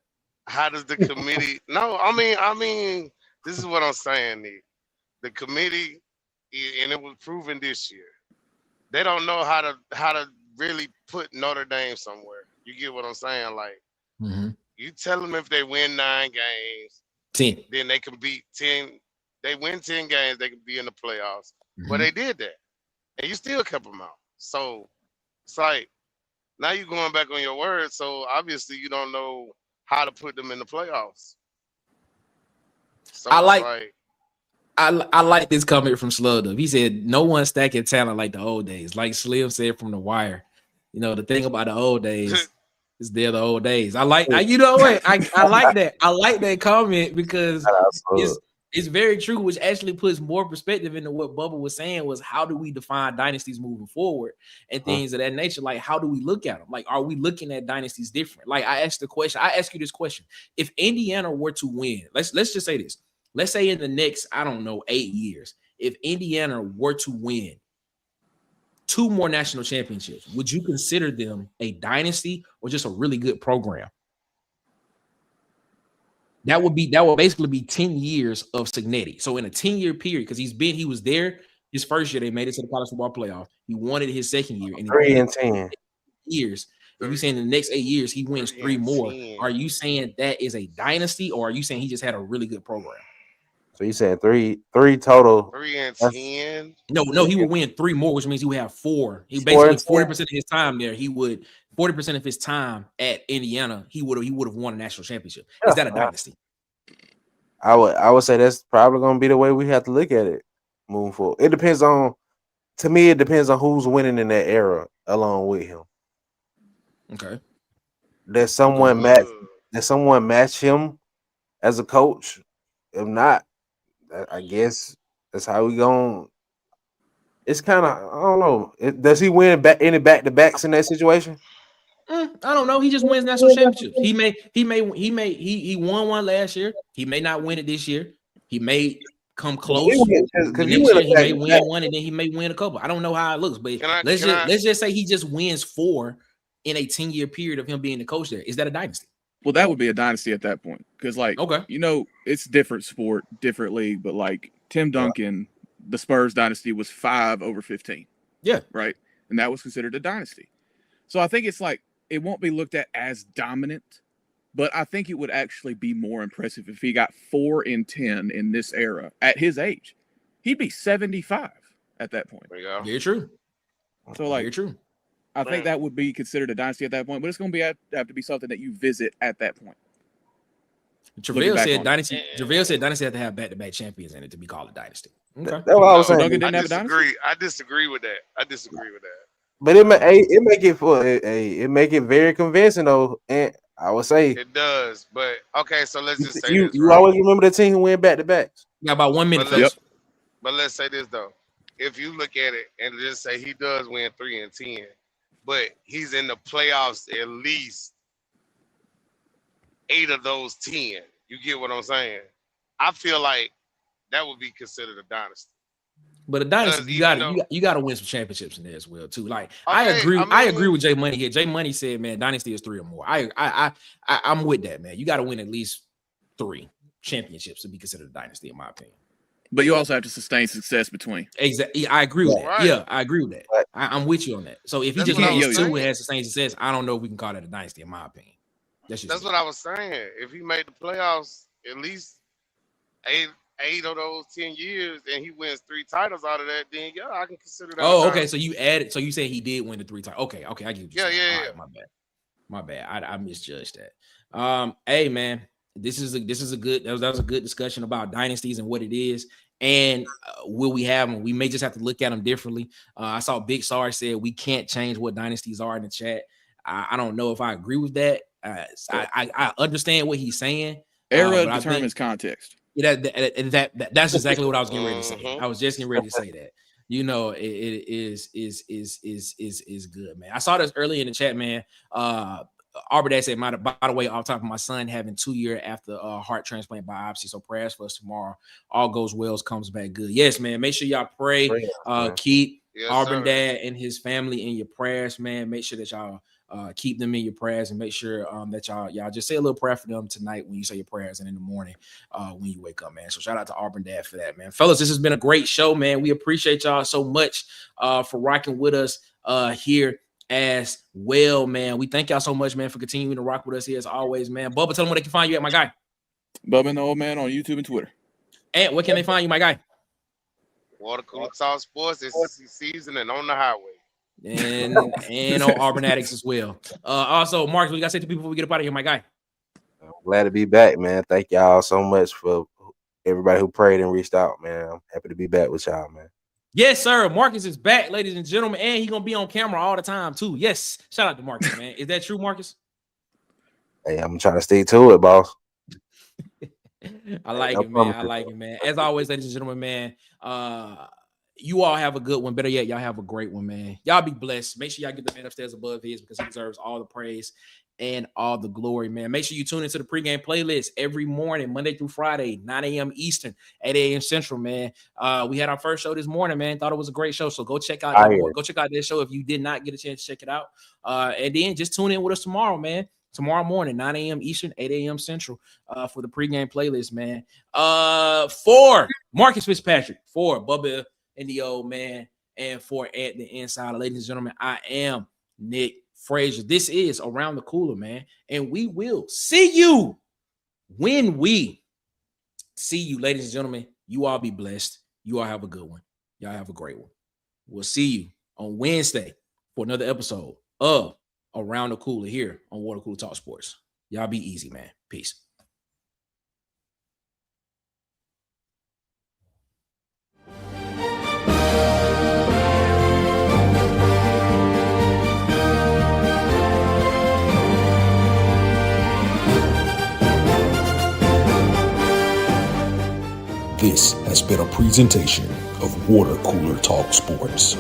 How does the committee? No, I mean, this is what I'm saying, Nick. The committee, and it was proven this year, they don't know how to really put Notre Dame somewhere. You get what I'm saying? Like, you tell them if they win 9 games, 10, then they can beat 10. They win 10 games, they can be in the playoffs. But they did that, and you still kept them out. So it's like, now you're going back on your word. So obviously you don't know how to put them in the playoffs. So I like this comment from Slug. He said, "No one stacking talent like the old days." Like Slim said from The Wire. You know, the thing about the old days is they're the old days. You know what? I like that. I like that comment because it's very true, which actually puts more perspective into what Bubba was saying was how do we define dynasties moving forward and things of that nature? Like, how do we look at them? Like, are we looking at dynasties different? Like, I ask you this question. If Indiana were to win, let's just say this. Let's say in the next, 8 years, if Indiana were to win 2 more national championships, would you consider them a dynasty or just a really good program? That would basically be 10 years of Cignetti. So in a 10-year period, because he was there his first year, they made it to the college football playoff. He won it his second year, and 3 and 10 years. If you saying in the next 8 years he wins 3 more, are you saying that is a dynasty, or are you saying he just had a really good program? So you saying three total? 3 and 10. No, he would win 3 more, which means he would have 4. He basically 40% of his time there. He would 40% of his time at Indiana. He would have won a national championship. Is that a dynasty? I would say that's probably going to be the way we have to look at it moving forward. It depends on who's winning in that era along with him. Okay. Does someone match him as a coach? If not, I guess that's how we going. It's kind of, I don't know. Does he win any back-to-backs in that situation? I don't know. He just wins national championships. He won one last year. He may not win it this year. He may come close. Next year he may win one, and then he may win a couple. I don't know how it looks, but let's just say he just wins 4 in a 10-year period of him being the coach there. Is that a dynasty? Well, that would be a dynasty at that point. Because, it's different sport, different league, but like Tim Duncan, the Spurs dynasty was 5 over 15. Yeah. Right. And that was considered a dynasty. So I think it's like it won't be looked at as dominant, but I think it would actually be more impressive if he got 4 and 10 in this era at his age. He'd be 75 at that point. There you go. Very true. So very true. I think that would be considered a dynasty at that point, but it's going to have to be something that you visit at that point. JaVale said dynasty. JaVale said dynasty had to have back-to-back champions in it to be called a dynasty. Okay. That's what I was saying. Duncan didn't have a dynasty? I disagree with that. But it make it very convincing though, and I would say it does. But okay, so let's just say you always remember the team who win back-to-backs. Got about 1 minute. But let's say this though. If you look at it and just say he does win 3 and 10, but he's in the playoffs at least 8 of those 10. You get what I'm saying? I feel like that would be considered a dynasty. But a dynasty, you got to win some championships in there as well too. Like I agree with Jay Money here. Jay Money said, "Man, dynasty is 3 or more." I'm with that, man. You got to win at least 3 championships to be considered a dynasty, in my opinion. But you also have to sustain success between. Exactly. I agree with that. Right. Yeah, I agree with that. I'm with you on that. So if he just wins 2 and has sustained success, I don't know if we can call that a dynasty, in my opinion. That's what I was saying. If he made the playoffs at least 8 of those 10 years and he wins 3 titles out of that, then I can consider that. Oh, okay. So you added. So you say he did win the 3 titles. Okay. I get you. Yeah. Right, my bad. I misjudged that. Hey man, this was a good discussion about dynasties and what it is. And will we have them? We may just have to look at them differently. I saw Big Sarge said we can't change what dynasties are in the chat. I don't know if I agree with that. I understand what he's saying. Era determines context. That's exactly what I was getting ready to say. I was just getting ready to say that. You know, it is good, man. I saw this early in the chat, man. Auburn Dad said, by the way, off top of my son having 2 years after heart transplant biopsy. So prayers for us tomorrow. All goes well, comes back good. Yes, man. Make sure y'all pray. Keep Auburn Dad and his family in your prayers, man. Make sure that y'all keep them in your prayers and make sure that y'all just say a little prayer for them tonight when you say your prayers and in the morning when you wake up, man. So shout out to Auburn Dad for that, man. Fellas, this has been a great show, man. We appreciate y'all so much for rocking with us here as well, man. We thank y'all so much, man, for continuing to rock with us here as always, man. Bubba, tell them where they can find you at, my guy. Bubba and the Old Man on YouTube and Twitter. And where can they find you, my guy? Water Cooler Talk Sports, SEC season and on the highway. And on Auburn Addicts as well. Also, Mark, what you got to say to people before we get up out of here, my guy? I'm glad to be back, man. Thank y'all so much for everybody who prayed and reached out, man. I'm happy to be back with y'all, man. Yes, sir. Marcus is back, ladies and gentlemen, and he's gonna be on camera all the time too. Yes, shout out to Marcus, man. Is that true, Marcus? Hey, I'm trying to stay to it, boss. I like it, man. I like it, man. As always, ladies and gentlemen, man. You all have a good one. Better yet, y'all have a great one, man. Y'all be blessed. Make sure y'all get the man upstairs above his because he deserves all the praise and all the glory, man. Make sure you tune into the pregame playlist every morning, Monday through Friday, 9 a.m. Eastern, 8 a.m. Central, man. We had our first show this morning, man. Thought it was a great show. So go check out that show if you did not get a chance to check it out. And then just tune in with us tomorrow, man. Tomorrow morning, 9 a.m. Eastern, 8 a.m. Central, for the pregame playlist, man. For Marcus Fitzpatrick, for Bubba and the old man, and for At the Insider, ladies and gentlemen, I am Nick Frazier. This is Around the Cooler, man, and we will see you when we see you, ladies and gentlemen. You all be blessed. You all have a good one. Y'all have a great one. We'll see you on Wednesday for another episode of Around the Cooler here on Water Cooler Talk Sports. Y'all be easy, man. Peace. This has been a presentation of Water Cooler Talk Sports.